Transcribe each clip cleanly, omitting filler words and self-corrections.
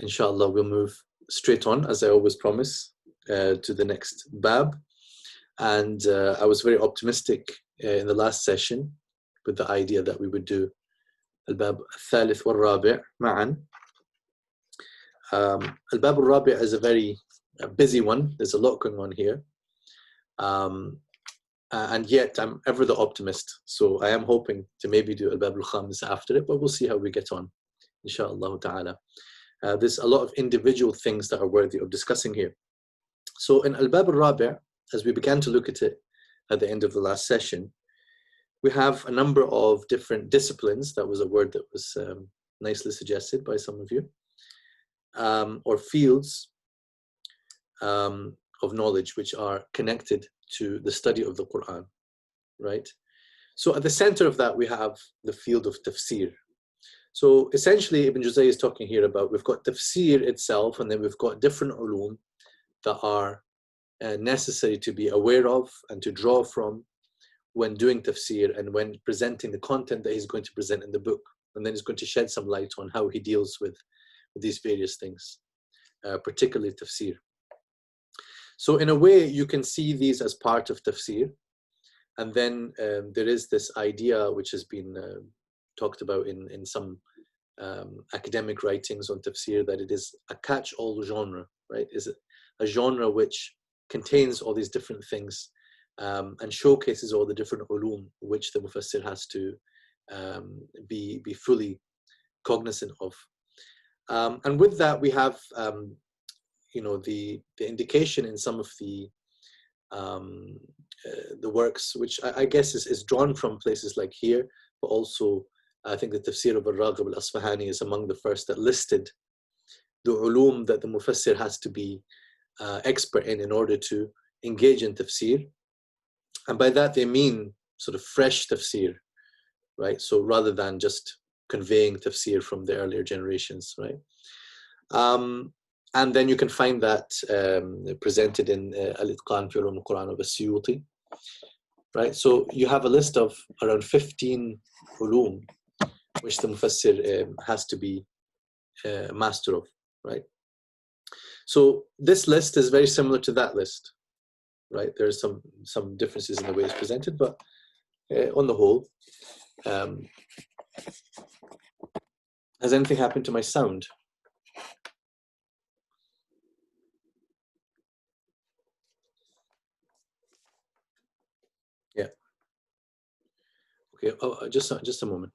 Inshallah, we'll move straight on, as I always promise, to the next bab. And I was very optimistic in the last session with the idea that we would do al-bab al-thalith wal-rabi' ma'an. Al-bab al-rabi' is a very busy one. There's a lot going on here. And yet I'm ever the optimist. So I am hoping to maybe do al-bab al-khamis after it, but we'll see how we get on, inshallah ta'ala. There's a lot of individual things that are worthy of discussing here. So in al-bab al-rabi', as we began to look at it at the end of the last session, we have a number of different disciplines. That was a word that was nicely suggested by some of you, or fields of knowledge which are connected to the study of the Quran, right? So at the center of that, we have the field of tafsir. So essentially, Ibn Juzayy is talking here about, we've got tafsir itself, and then we've got different ulum that are necessary to be aware of and to draw from when doing tafsir and when presenting the content that he's going to present in the book. And then he's going to shed some light on how he deals with these various things, particularly tafsir. So in a way, you can see these as part of tafsir. And then there is this idea which has been talked about in some academic writings on tafsir, that it is a catch-all genre, right? Is it a genre which contains all these different things and showcases all the different ulum which the mufassir has to be fully cognizant of. And with that, we have you know, the indication in some of the works, which I guess is drawn from places like here, but also I think the Tafsir of al-Raghib al-Asfahani is among the first that listed the ulum that the mufassir has to be expert in order to engage in tafsir. And by that they mean sort of fresh tafsir, right? So rather than just conveying tafsir from the earlier generations, right? And then you can find that presented in Al-Itqan fi Ulum al-Quran of As-Suyuti, right? So you have a list of around 15 ulum which the mufassir has to be master of, right? So this list is very similar to that list, right? There's some differences in the way it's presented, but on the whole, has anything happened to my sound? Yeah. Okay. Oh, just a moment.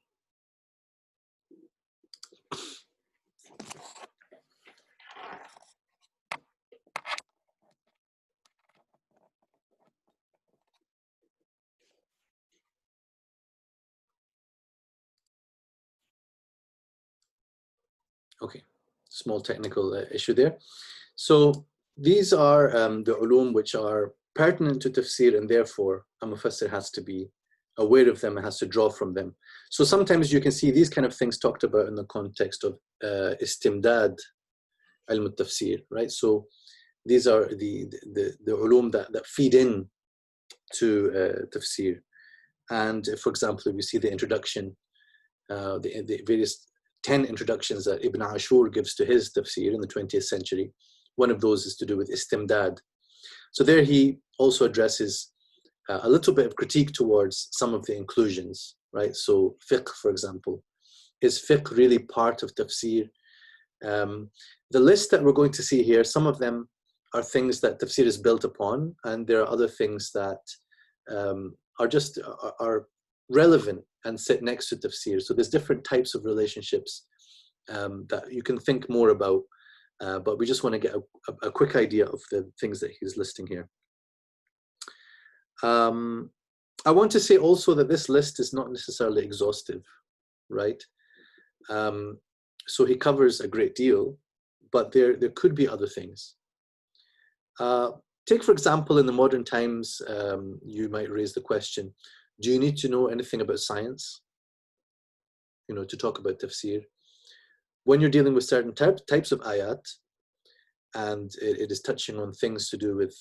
Okay, small technical issue there. So these are the ulum which are pertinent to tafsir, and therefore a mufassir has to be aware of them and has to draw from them. So sometimes you can see these kind of things talked about in the context of istimdad ilm al-tafsir, right? So these are the ulum that feed in to tafsir. And for example, if we see the introduction, the various 10 introductions that Ibn Ashur gives to his tafsir in the 20th century. One of those is to do with istimdad. So there he also addresses a little bit of critique towards some of the inclusions, right? So fiqh, for example. Is fiqh really part of tafsir? The list that we're going to see here, some of them are things that tafsir is built upon, and there are other things that are relevant and sit next to tafsir. So there's different types of relationships that you can think more about, but we just want to get a quick idea of the things that he's listing here. I want to say also that this list is not necessarily exhaustive, right? So he covers a great deal, but there could be other things. Take, for example, in the modern times, you might raise the question, do you need to know anything about science, you know, to talk about tafsir? When you're dealing with certain types of ayat, and it is touching on things to do with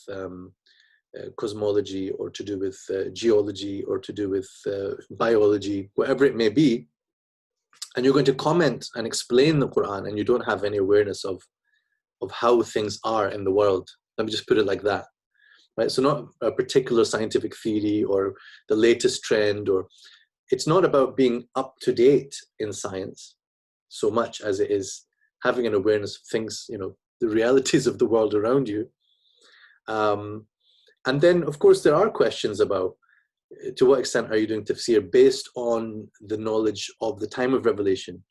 cosmology, or to do with geology, or to do with biology, whatever it may be, and you're going to comment and explain the Quran, and you don't have any awareness of how things are in the world. Let me just put it like that, right? So not a particular scientific theory or the latest trend, or it's not about being up to date in science so much as it is having an awareness of things, you know, the realities of the world around you. And then, of course, there are questions about to what extent are you doing tafsir based on the knowledge of the time of revelation,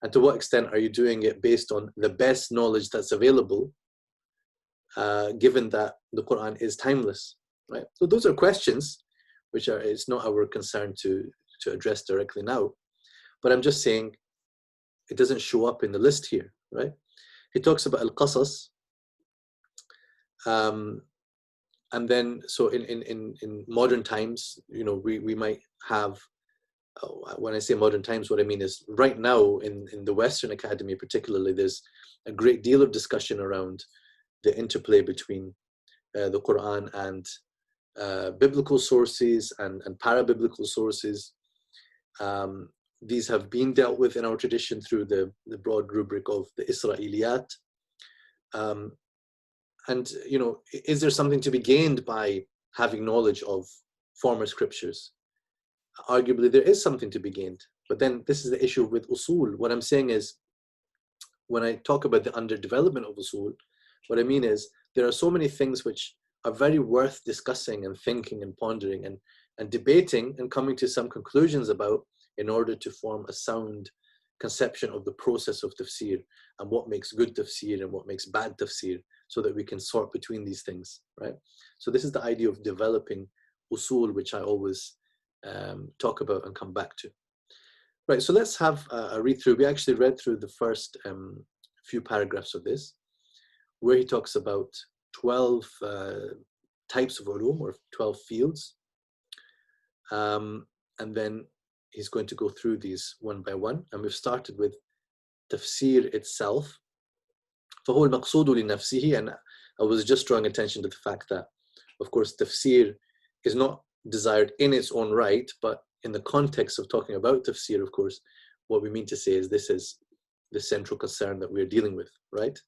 and to what extent are you doing it based on the best knowledge that's available, given that the Quran is timeless, right? So those are questions which are, it's not our concern to address directly now, but I'm just saying it doesn't show up in the list here, right? He talks about al-qasas, and then so in modern times, you know, we might have, when I say modern times, what I mean is right now in the Western Academy particularly, there's a great deal of discussion around the interplay between the Quran and biblical sources and para-biblical sources. These have been dealt with in our tradition through the broad rubric of the Israeliyat. And, you know, is there something to be gained by having knowledge of former scriptures? Arguably, there is something to be gained. But then this is the issue with usul. What I'm saying is, when I talk about the underdevelopment of usul, what I mean is there are so many things which are very worth discussing and thinking and pondering and debating and coming to some conclusions about, in order to form a sound conception of the process of tafsir and what makes good tafsir and what makes bad tafsir, so that we can sort between these things, right? So this is the idea of developing usul, which I always talk about and come back to. Right, so let's have a read through. We actually read through the first few paragraphs of this, where he talks about 12 types of ulum, or 12 fields. And then he's going to go through these one by one. And we've started with tafsir itself. فهو المقصود لنفسه, and I was just drawing attention to the fact that, of course, tafsir is not desired in its own right, but in the context of talking about tafsir, of course, what we mean to say is this is the central concern that we're dealing with, right?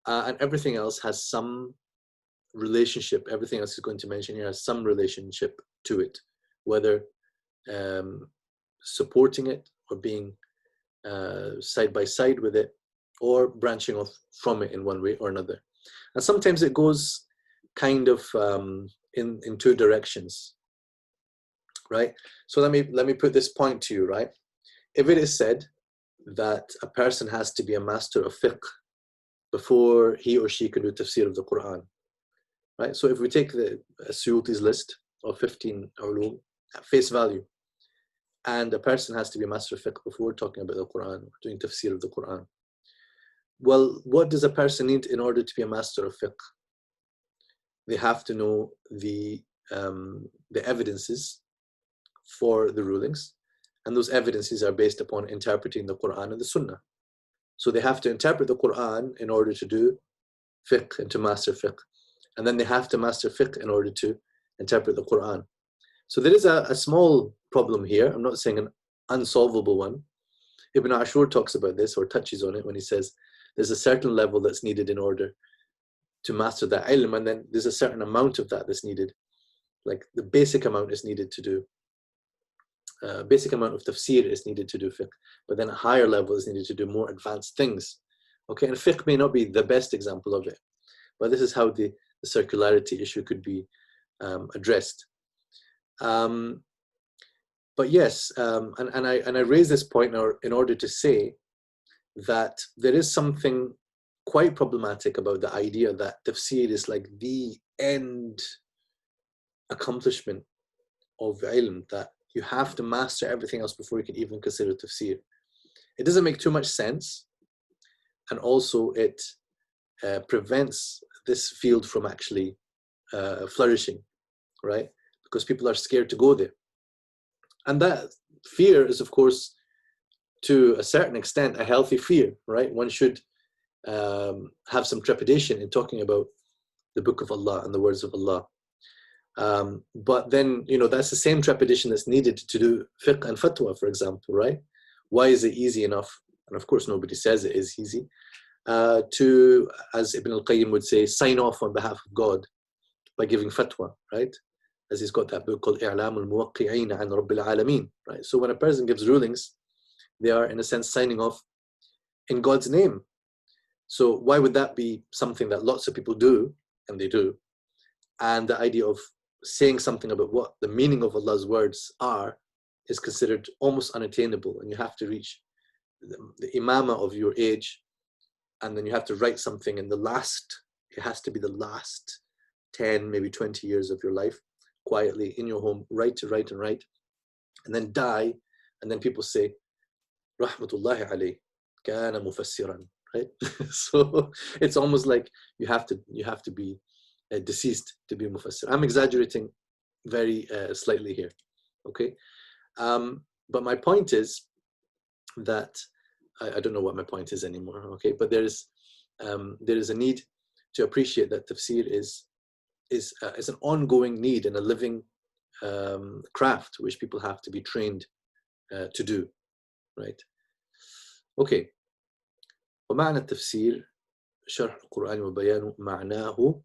And everything else has some relationship, everything else he's going to mention here has some relationship to it, whether supporting it or being side by side with it, or branching off from it in one way or another. And sometimes it goes kind of in two directions, right? So let me put this point to you, right? If it is said that a person has to be a master of fiqh before he or she can do tafsir of the Quran, right? So if we take the Suyuti's list of 15 ulum at face value, and a person has to be a master of fiqh before talking about the Quran, or doing tafsir of the Quran, well, what does a person need in order to be a master of fiqh? They have to know the evidences for the rulings, and those evidences are based upon interpreting the Quran and the Sunnah. So they have to interpret the Quran in order to do fiqh and to master fiqh, and then they have to master fiqh in order to interpret the Quran. So there is a small problem here. I'm not saying an unsolvable one. Ibn Ashur talks about this, or touches on it, when he says there's a certain level that's needed in order to master that ilm, and then there's a certain amount of that that's needed. Like the basic amount is needed to do, basic amount of tafsir is needed to do fiqh, but then a higher level is needed to do more advanced things. Okay, and fiqh may not be the best example of it, but this is how the circularity issue could be addressed. But yes, and I raise this point in order to say that there is something quite problematic about the idea that tafsir is like the end accomplishment of ilm, that you have to master everything else before you can even consider tafsir. It doesn't make too much sense, and also it prevents this field from actually flourishing, right? Because people are scared to go there. And that fear is, of course, to a certain extent, a healthy fear, right? One should have some trepidation in talking about the Book of Allah and the words of Allah. But then, you know, that's the same trepidation that's needed to do fiqh and fatwa, for example, right? Why is it easy enough? And of course, nobody says it is easy to, as Ibn al-Qayyim would say, sign off on behalf of God by giving fatwa, right? As he's got that book called I'lam al-Muwaqqi'een an Rabbil Alameen, right? So when a person gives rulings, they are in a sense signing off in God's name. So why would that be something that lots of people do, and they do? And the idea of saying something about what the meaning of Allah's words are is considered almost unattainable, and you have to reach the imama of your age, and then you have to write something in it has to be the last 10, maybe 20 years of your life, quietly in your home, write, and then die, and then people say, Rahmatullahi alayh, kana mufassiran, right? So it's almost like you have to be deceased to be mufassir. I'm exaggerating very slightly here, okay? But my point is that I don't know what my point is anymore, okay? But there is a need to appreciate that tafsir is an ongoing need and a living craft which people have to be trained to do, right? Okay. ومعنى التفسير شرح القرآن وبيان معناه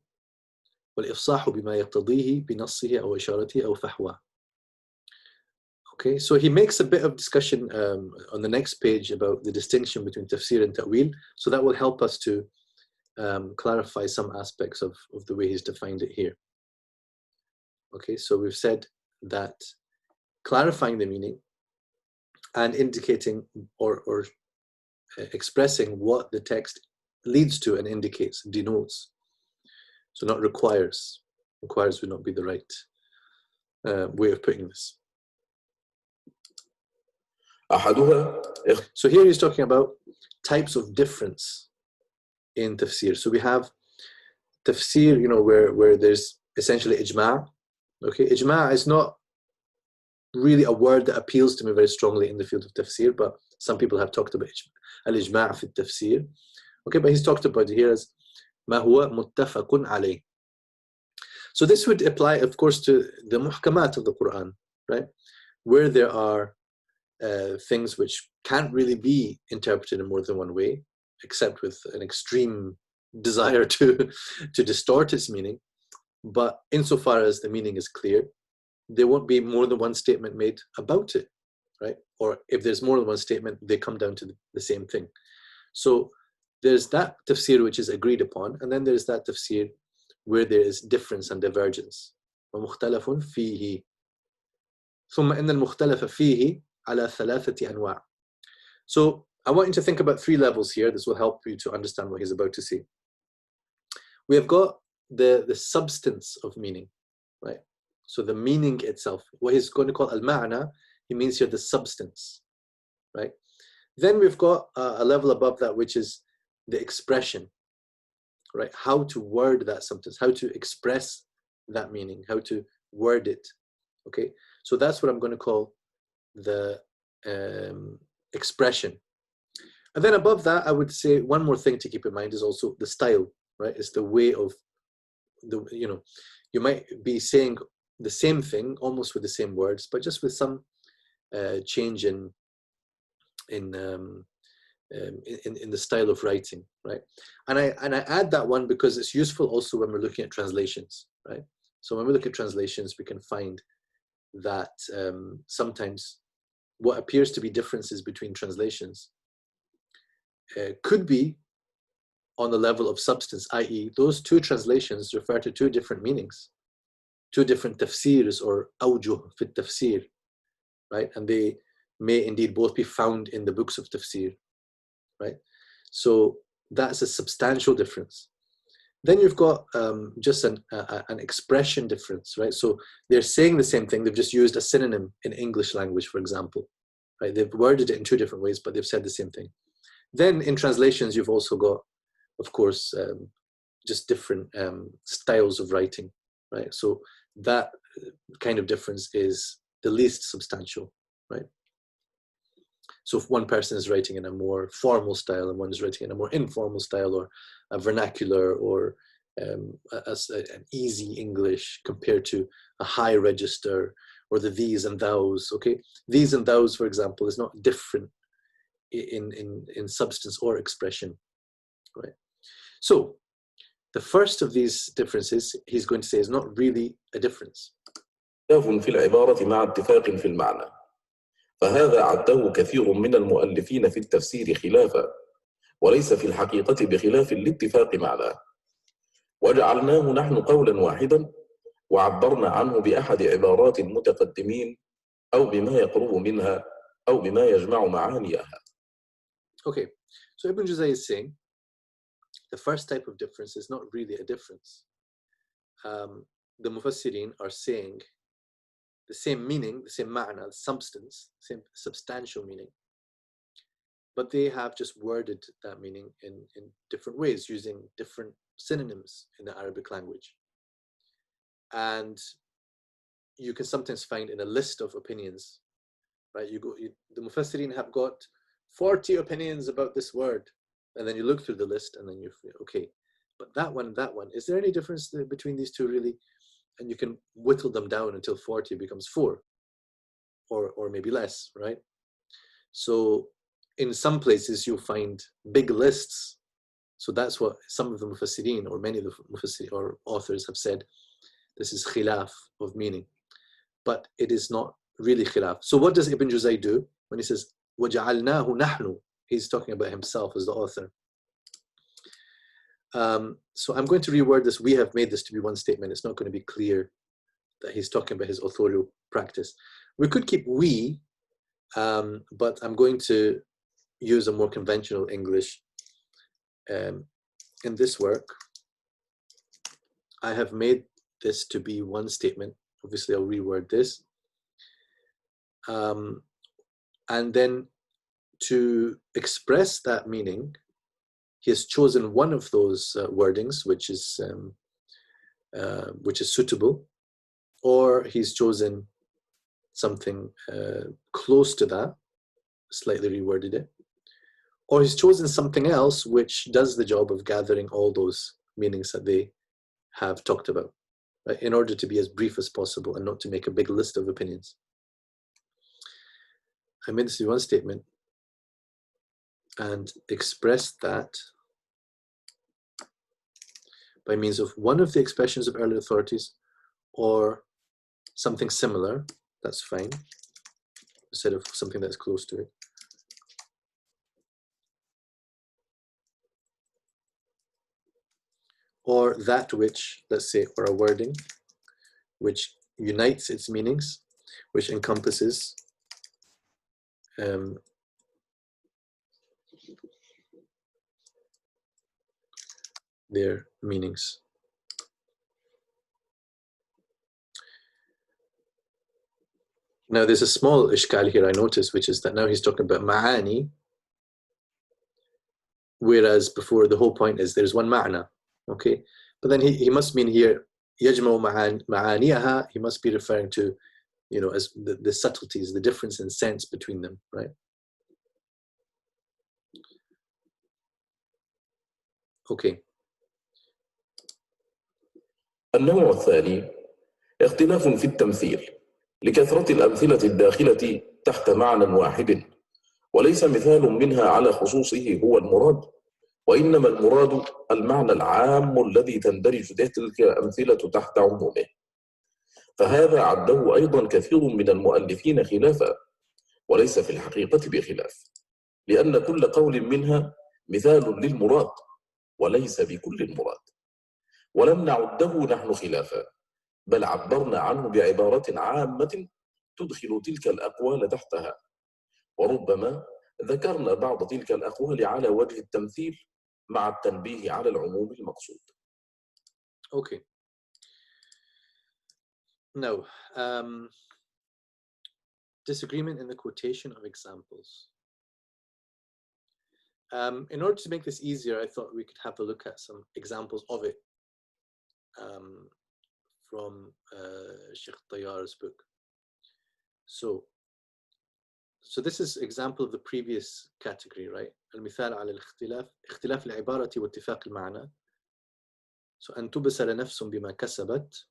والإفصاح بما يقتضيه بنصه أو إشارته أو فحواه. Okay, so he makes a bit of discussion on the next page about the distinction between tafsir and ta'wil. So that will help us to clarify some aspects of the way he's defined it here. Okay, so we've said that clarifying the meaning and indicating or expressing what the text leads to and indicates, denotes. So not requires. Requires would not be the right way of putting this. So here he's talking about types of difference in tafsir. So we have tafsir, where there's essentially ijma'. Okay, ijma' is not really a word that appeals to me very strongly in the field of tafsir, but some people have talked about al-ijma' fi tafsir. Okay, but he's talked about it here as ma huwa muttafaqun alayh. So this would apply, of course, to the muhkamat of the Quran, right? Where there are things which can't really be interpreted in more than one way, except with an extreme desire to distort its meaning. But insofar as the meaning is clear, there won't be more than one statement made about it, right? Or if there's more than one statement, they come down to the same thing. So there's that tafsir which is agreed upon, and then there's that tafsir where there is difference and divergence. وَمُخْتَلَفٌ فِيهِ ثُمَّ إِنَّ الْمُخْتَلَفَ فِيهِ عَلَى ثَلَاثَةِ أَنْوَاعٍ. So I want you to think about 3 levels here. This will help you to understand what he's about to say. We have got the substance of meaning, right? So the meaning itself, what he's going to call al-ma'na, he means here the substance, right? Then we've got a level above that, which is the expression, right? How to word that substance, how to express that meaning, how to word it, okay? So that's what I'm going to call the expression. And then above that, I would say one more thing to keep in mind is also the style, right? It's the way of you might be saying the same thing almost with the same words, but just with some change in the style of writing, right? And I add that one because it's useful also when we're looking at translations, right? So when we look at translations, we can find that sometimes what appears to be differences between translations could be on the level of substance, i.e. those 2 translations refer to 2 different meanings, 2 different tafsirs or awjuh fi tafsir, right? And they may indeed both be found in the books of tafsir, right? So that's a substantial difference. Then you've got just an expression difference, right? So they're saying the same thing, they've just used a synonym in English language, for example, right? They've worded it in 2 different ways, but they've said the same thing. Then in translations, you've also got, of course, just different styles of writing, right? So that kind of difference is the least substantial, right? So if one person is writing in a more formal style and one is writing in a more informal style, or a vernacular, or an easy English compared to a high register, or the these and thous, okay? These and thous, for example, is not different in substance or expression, right? So the first of these differences he's going to say is not really a difference. في العبارة مع اتفاق في المعنى، فهذا عده كثير من المؤلفين في التفسير خلافا، وليس في الحقيقة بخلاف الاتفاق معناه، وجعلناه نحن قولا واحدا، وعبرنا عنه بأحد عبارات المتقدمين أو بما يقرب منها أو بما يجمع معانيها. Okay, so Ibn Juzayy is saying the first type of difference is not really a difference. The Mufassirin are saying the same meaning, the same ma'na, the substance, same substantial meaning, but they have just worded that meaning in different ways, using different synonyms in the Arabic language. And you can sometimes find in a list of opinions, right? The Mufassirin have got 40 opinions about this word, and then you look through the list and then you feel, okay, but that one, is there any difference between these two really? And you can whittle them down until 40 becomes 4 or maybe less, right? So in some places you'll find big lists. So that's what some of the Mufassirin or many of the Mufassirin or authors have said. This is khilaf of meaning, but it is not really khilaf. So what does Ibn Juzayy do when he says وَجَعَلْنَاهُ نَحْنُ? He's talking about himself as the author. So I'm going to reword this. We have made this to be one statement. It's not going to be clear that he's talking about his authorial practice. We could keep we, but I'm going to use a more conventional English. In this work, I have made this to be one statement. Obviously, I'll reword this. And then to express that meaning, he has chosen one of those wordings, which is suitable, or he's chosen something close to that, slightly reworded it, or he's chosen something else which does the job of gathering all those meanings that they have talked about, right, in order to be as brief as possible and not to make a big list of opinions. I made this in one statement and expressed that by means of one of the expressions of early authorities or something similar, that's fine, instead of something that's close to it. Or that which, let's say, or a wording, which unites its meanings, which encompasses their meanings. Now there's a small ishkal here I noticed, which is that now he's talking about ma'ani, whereas before the whole point is there's one ma'na, okay? But then he must mean here, يَجْمَعُ مَعَانِيَهَا, he must be referring to, as the subtleties, the difference in sense between them, right? Okay. النوع الثاني اختلاف في التمثيل لكثرة الأمثلة الداخلة تحت معنى واحد، وليس مثال منها على خصوصه هو المراد، وإنما المراد المعنى العام الذي تندرج تلك الأمثلة تحت عمومه، فهذا عده أيضا كثير من المؤلفين خلافا، وليس في الحقيقة بخلاف، لأن كل قول منها مثال للمراد وليس بكل المراد، ولم نعده نحن خلافا، بل عبرنا عنه بعبارة عامة تدخل تلك الأقوال تحتها، وربما ذكرنا بعض تلك الأقوال على وجه التمثيل مع التنبيه على العموم المقصود. Okay. Now, disagreement in the quotation of examples. In order to make this easier, I thought we could have a look at some examples of it from Sheikh Tayyar's book. So this is example of the previous category, right? المثال على الاختلاف اختلاف العبارة واتفاق المعنى. So أن تبسل نفس بما كسبت.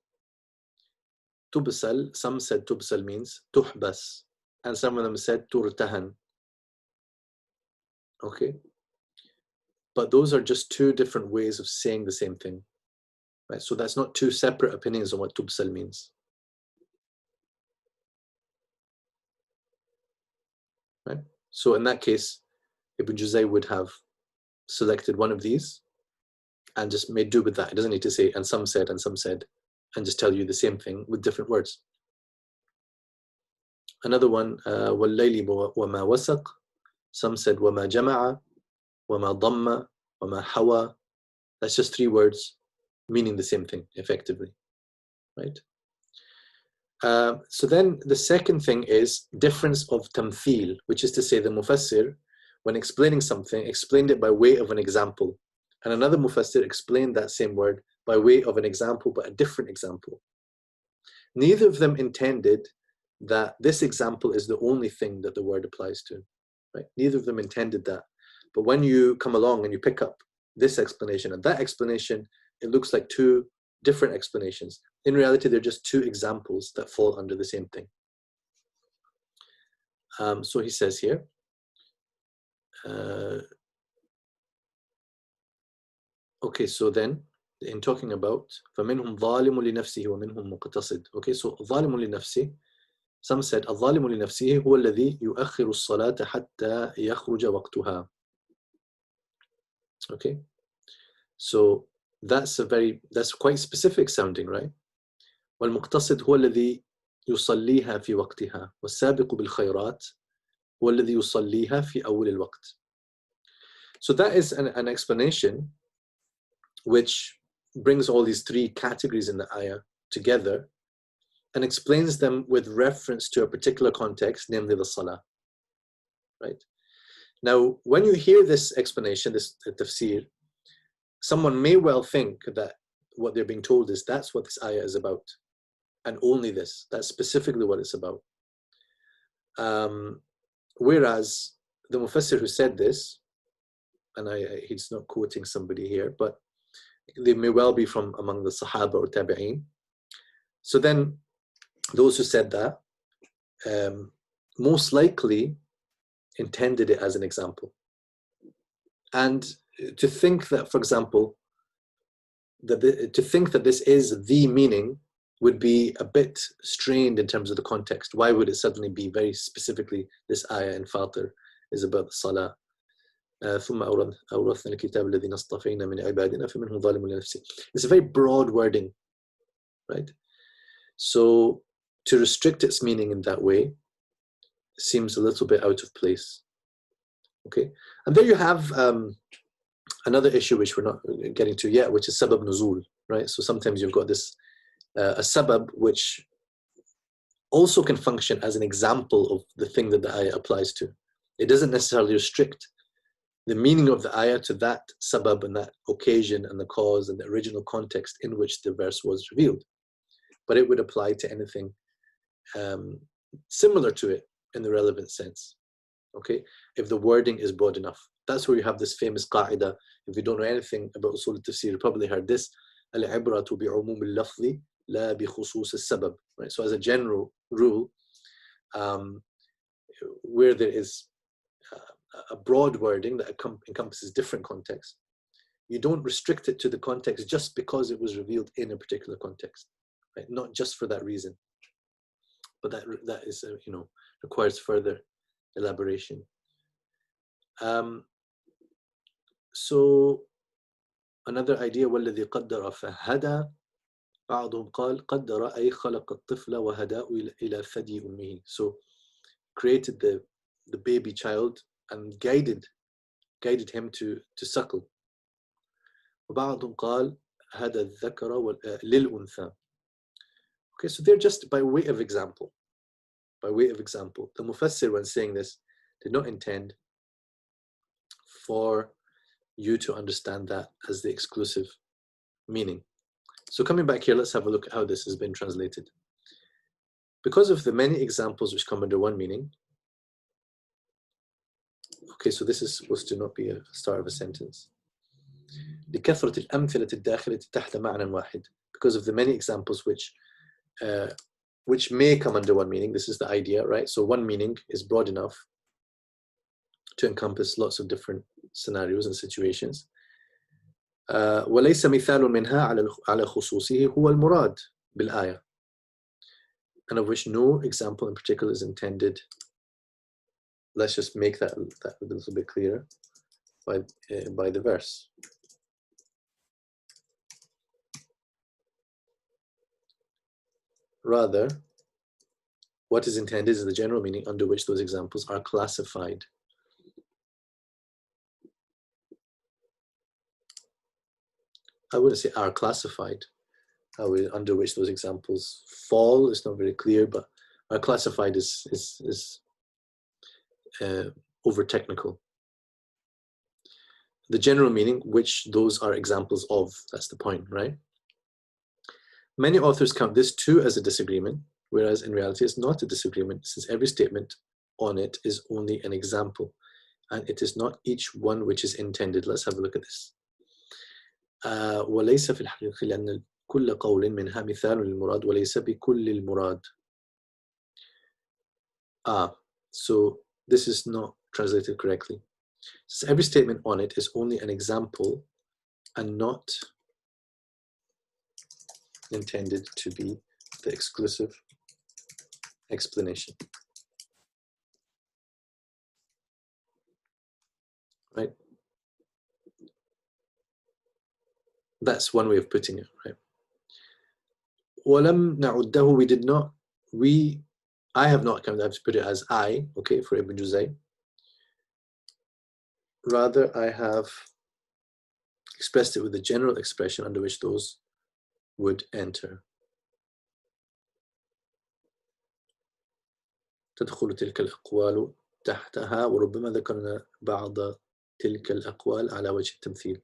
تبسل, some said تبسل means تحبس, and some of them said ترتهن. Okay? But those are just two different ways of saying the same thing. Right? So that's not two separate opinions on what tubsal means. Right? So in that case, Ibn Juzayy would have selected one of these and just made do with that. It doesn't need to say, and some said, and just tell you the same thing with different words. Another one, وَاللَّيْلِ وَمَا وَسَقْ. Some said, وَمَا جَمَعَ, وَمَا ضَمَّ, وَمَا حَوَى. That's just three words meaning the same thing, effectively. Right? So then the second thing is difference of tamthil, which is to say the mufassir, when explaining something, explained it by way of an example. And another mufassir explained that same word by way of an example, but a different example. Neither of them intended that this example is the only thing that the word applies to. Right? Neither of them intended that. But when you come along and you pick up this explanation and that explanation, it looks like two different explanations. In reality, they're just two examples that fall under the same thing. So he says here, okay, so then in talking about فَمِنْهُمْ ظَالِمٌ لِنَفْسِهِ وَمِنْهُمْ مُقْتَصِدٌ. Okay, so ظَالِمٌ لِنَفْسِهِ. Some said الظالم لنفسه هو الذي يؤخر الصلاة حتى يخرج وقتها. Okay, so that's quite specific sounding, right? والمقتصد هو الذي يصليها في وقتها والسابق بالخيرات هو الذي يصليها في أول الوقت. So that is an explanation which brings all these three categories in the ayah together and explains them with reference to a particular context, namely the salah. Right? Now, when you hear this explanation, this tafsir, someone may well think that what they're being told is that's what this ayah is about, and only this. That's specifically what it's about. Whereas the mufassir who said this, and he's not quoting somebody here, but they may well be from among the Sahaba or Tabi'een. So then, those who said that most likely intended it as an example. And to think that, for example, to think that this is the meaning would be a bit strained in terms of the context. Why would it suddenly be very specifically this ayah in Fatir is about the salah? ثم أورثنا الكتاب الذين اصطفينا من عبادنا فمنهم ظالم لنفسه. It's a very broad wording, right? So to restrict its meaning in that way seems a little bit out of place. Okay, and there you have another issue which we're not getting to yet, which is sabab nuzul, right? So sometimes you've got this a sabab which also can function as an example of the thing that the ayah applies to. It doesn't necessarily restrict the meaning of the ayah to that sabab and that occasion and the cause and the original context in which the verse was revealed, but it would apply to anything similar to it in the relevant sense. Okay, if the wording is broad enough. That's where you have this famous qaida. If you don't know anything about usul al-tafsir, you probably heard this: al-ibratu bi'umum al-lafzi la bi khusus al-sabab. Right. So as a general rule, where there is a broad wording that encompasses different contexts, you don't restrict it to the context just because it was revealed in a particular context. Right. Not just for that reason, but that is requires further elaboration. So another idea والذي قدر فهدى بعضهم قال قدر أي خلق الطفل وهداه إلى ثدي أمه. So created the baby child and guided him to suckle. وبعضهم قال هدى الذكر للأنثى. Okay, so they're just by way of example. By way of example, the mufassir, when saying this, did not intend for you to understand that as the exclusive meaning. So coming back here, let's have a look at how this has been translated. Because of the many examples which come under one meaning. Okay, so this is supposed to not be a start of a sentence. لكثرة الأمثلة الداخلة تحت معنى واحد. Because of the many examples which may come under one meaning. This is the idea, right? So one meaning is broad enough to encompass lots of different scenarios and situations. وليس مثال منها على خصوصه هو المراد بالآية, and of which no example in particular is intended. Let's just make that a little bit clearer by the verse. Rather, what is intended is the general meaning under which those examples are classified. I wouldn't say are classified. Under which those examples fall is not very clear, but are classified is over technical. The general meaning, which those are examples of, that's the point, right? Many authors count this too as a disagreement, whereas in reality it's not a disagreement, since every statement on it is only an example, and it is not each one which is intended. Let's have a look at this. وليس في الحقيقة لأن كل قول منها مثال للمراد وليس بكل المراد. So this is not translated correctly. So every statement on it is only an example and not intended to be the exclusive explanation. Right? That's one way of putting it, right? وَلَمْ نَعُدَّهُ, I have not come, I have to put it as I, okay, for Ibn Juzayy. Rather, I have expressed it with the general expression under which those would enter. تدخل تلك الأقوال تحتها وربما ذكرنا بعض تلك الأقوال على وجه التمثيل.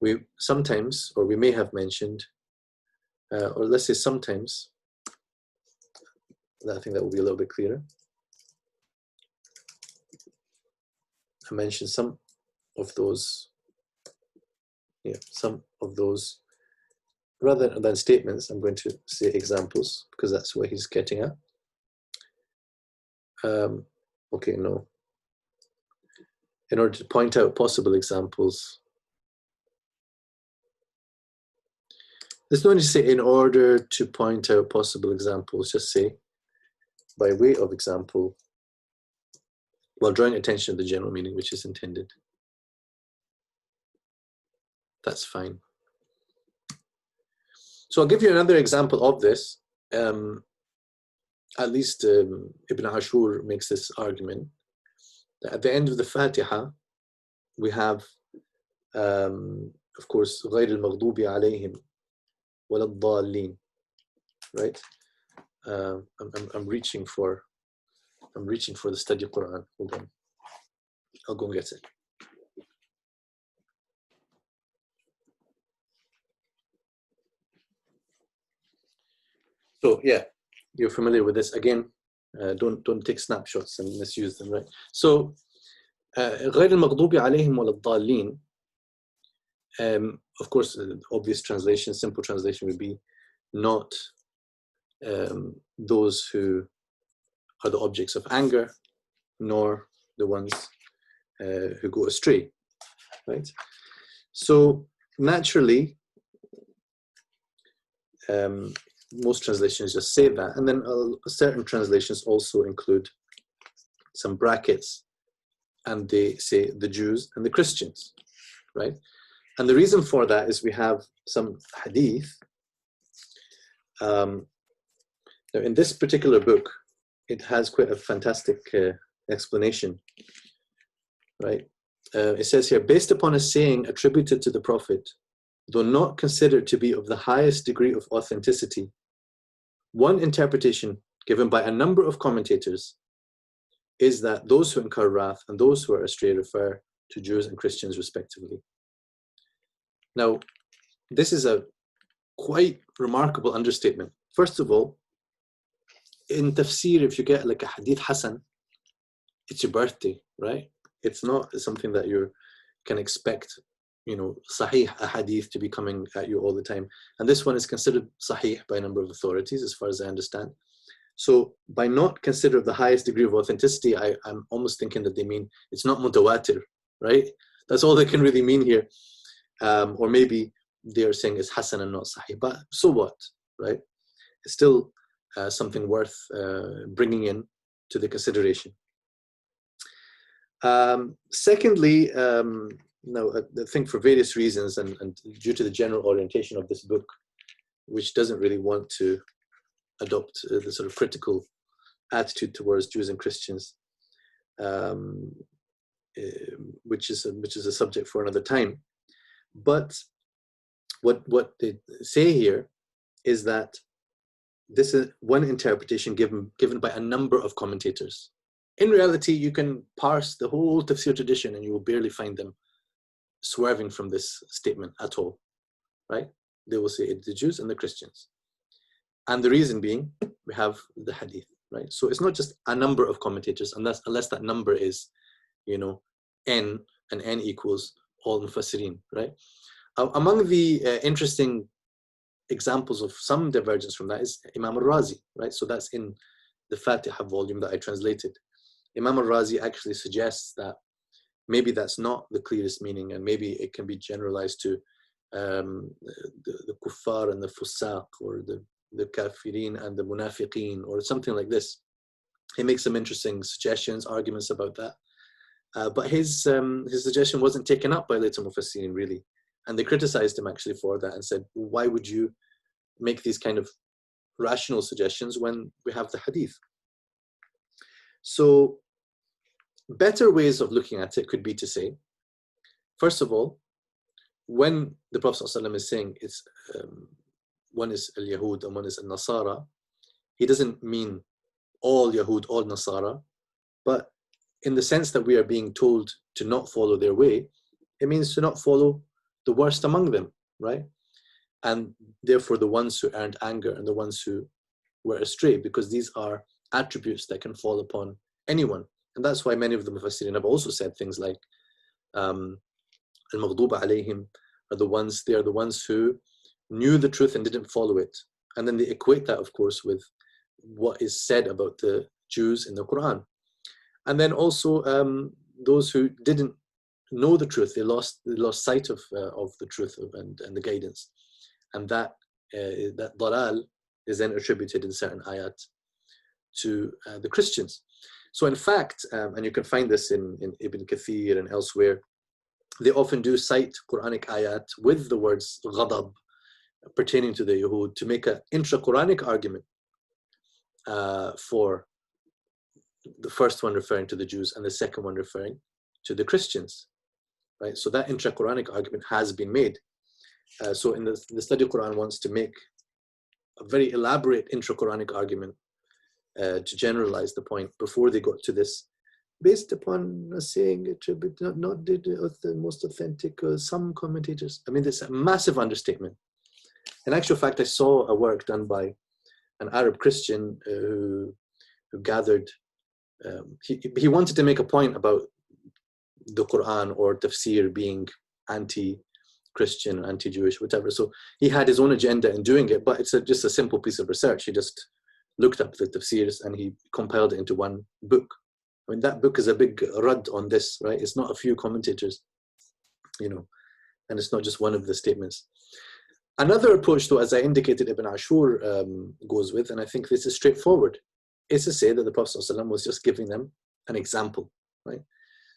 We sometimes, or we may have mentioned, or let's say sometimes, I think that will be a little bit clearer. I mentioned some of those, rather than statements, I'm going to say examples, because that's what he's getting at. Okay, no. In order to point out possible examples, there's no need to say in order to point out possible examples, just say by way of example, while drawing attention to the general meaning which is intended. That's fine. So I'll give you another example of this. At least Ibn Ashur makes this argument. At the end of the Fatiha, we have, of course, غير المغضوب عليهم ولا الضالين, right? I'm reaching for the study Quran. Hold on, I'll go and get it. So yeah, you're familiar with this. Again, don't take snapshots and misuse them, right? So غير المغضوب عليهم ولا الضالين, of course, obvious translation, simple translation would be not those who are the objects of anger, nor the ones who go astray, right? So naturally, most translations just say that, and then certain translations also include some brackets, and they say the Jews and the Christians, right? And the reason for that is we have some hadith. Now in this particular book, it has quite a fantastic explanation, right? It says here, based upon a saying attributed to the Prophet, though not considered to be of the highest degree of authenticity, one interpretation given by a number of commentators is that those who incur wrath and those who are astray refer to Jews and Christians respectively. Now, this is a quite remarkable understatement. First of all, in tafsir, if you get like a hadith hasan, it's your birthday, right? It's not something that you can expect, sahih, a hadith to be coming at you all the time. And this one is considered sahih by a number of authorities, as far as I understand. So by not consider the highest degree of authenticity, I'm almost thinking that they mean it's not mutawatir, right? That's all they can really mean here. Or maybe they are saying it's hasan and not sahih. But so what, right? It's still something worth bringing in to the consideration. Secondly, now I think for various reasons and due to the general orientation of this book, which doesn't really want to adopt the sort of critical attitude towards Jews and Christians, which is a subject for another time. But what they say here is that this is one interpretation given by a number of commentators. In reality, you can parse the whole Tafsir tradition and you will barely find them swerving from this statement at all, right? They will say it's the Jews and the Christians. And the reason being, we have the hadith, right? So it's not just a number of commentators, unless that number is, n, and n equals all mufassirin, right? Among the interesting examples of some divergence from that is Imam al-Razi, right? So that's in the Fatiha volume that I translated. Imam al-Razi actually suggests that maybe that's not the clearest meaning, and maybe it can be generalized to the kuffar and the fusaq, or the kafirin and the munafiqeen, or something like this. He makes some interesting suggestions, arguments about that. But his suggestion wasn't taken up by later mufassirin, really. And they criticized him actually for that and said, why would you make these kind of rational suggestions when we have the hadith? So better ways of looking at it could be to say, first of all, when the Prophet ﷺ is saying it's one is al-Yahud and one is al-Nasara, he doesn't mean all Yahud, all Nasara, but in the sense that we are being told to not follow their way, it means to not follow the worst among them, right? And therefore the ones who earned anger and the ones who were astray, because these are attributes that can fall upon anyone. And that's why many of the Mufassirin have also said things like al-Maghdub alayhim are the ones who knew the truth and didn't follow it. And then they equate that, of course, with what is said about the Jews in the Quran. And then also those who didn't know the truth, they lost sight of the truth and the guidance. And that dalal is then attributed in certain ayat to the Christians. So in fact, and you can find this in Ibn Kathir and elsewhere, they often do cite Quranic ayat with the words ghadab pertaining to the Yahud to make an intra-Quranic argument for the first one referring to the Jews and the second one referring to the Christians, right? So that intra-Quranic argument has been made. So in the study of Quran wants to make a very elaborate intra-Quranic argument to generalize the point before they got to this, based upon a saying attribute not the most authentic, some commentators. I mean, it's a massive understatement. In actual fact, I saw a work done by an Arab Christian who gathered, he wanted to make a point about the Quran or Tafsir being anti-Christian, anti-Jewish, whatever. So he had his own agenda in doing it, but it's just a simple piece of research. He just looked up the Tafsirs and he compiled it into one book. I mean, that book is a big rad on this, right? It's not a few commentators, and it's not just one of the statements. Another approach, though, as I indicated, Ibn Ashur goes with, and I think this is straightforward, is to say that the Prophet ﷺ was just giving them an example, right?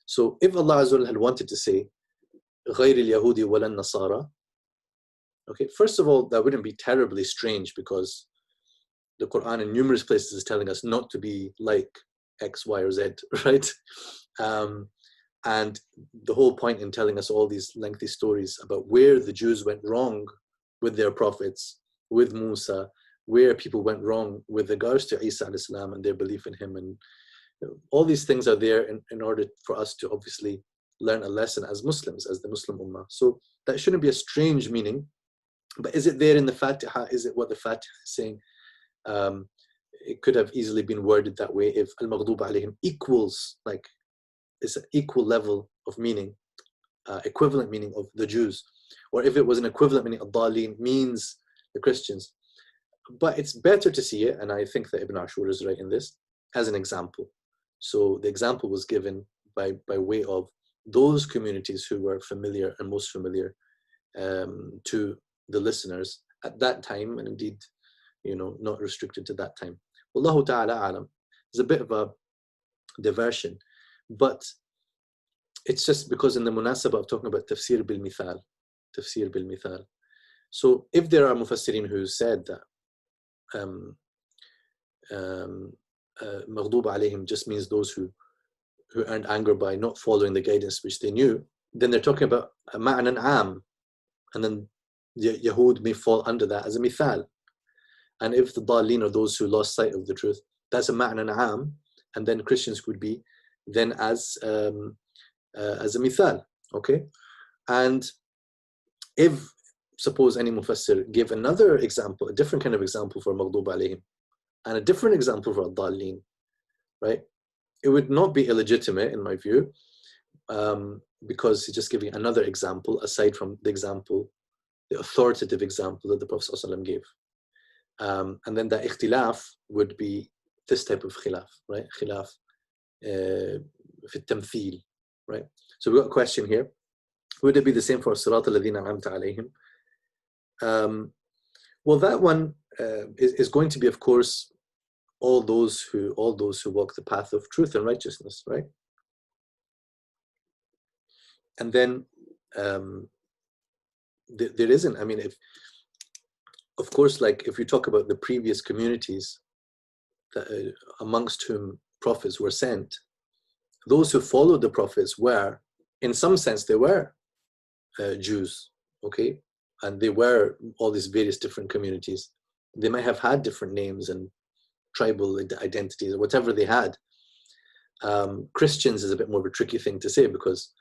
So if Allah Azza wa Jalla had wanted to say, غَيْرِ الْيَهُودِ وَلَا النَّصَارَى, okay, first of all, that wouldn't be terribly strange because the Quran in numerous places is telling us not to be like X, Y, or Z, right? And the whole point in telling us all these lengthy stories about where the Jews went wrong with their prophets, with Musa, where people went wrong with regards to Isa alayhi salam and their belief in him, and all these things are there in order for us to obviously learn a lesson as Muslims, as the Muslim Ummah. So that shouldn't be a strange meaning, but is it there in the Fatiha? Is it what the Fatiha is saying? It could have easily been worded that way if al-Maghdub alayhim equals, like, it's an equal level of meaning, equivalent meaning of the Jews. Or if it was an equivalent meaning, ad-Dallin means the Christians. But it's better to see it, and I think that Ibn Ashur is right in this, as an example. So the example was given by way of those communities who were familiar and most familiar to the listeners at that time, and indeed, not restricted to that time. Wallahu ta'ala alam. It's a bit of a diversion, but it's just because in the munasabah of talking about tafsir bil mithal. So if there are mufassirin who said that maghdub alayhim just means those who earned anger by not following the guidance which they knew, then they're talking about a ma'nan am, and then the Yahud may fall under that as a mithal. And if the dalleen are those who lost sight of the truth, that's a ma'nan am, and then Christians would be then as a mithal, okay? And if, suppose any mufassir give another example, a different kind of example for maghdub alayhim, and a different example for dalleen, right? It would not be illegitimate in my view, because he's just giving another example aside from the example, the authoritative example that the Prophet ﷺ gave. And then the ikhtilaf would be this type of khilaf, right? Khilaf fi tamthil, right? So we've got a question here. Would it be the same for Sirat al-Ladhina an'amta alayhim? Well, that one is going to be, of course, all those who walk the path of truth and righteousness, right? And then there isn't, I mean, of course, like if you talk about the previous communities that, amongst whom prophets were sent, those who followed the prophets were, in some sense, they were Jews, okay? And they were all these various different communities. They might have had different names and tribal identities or whatever they had. Christians is a bit more of a tricky thing to say because,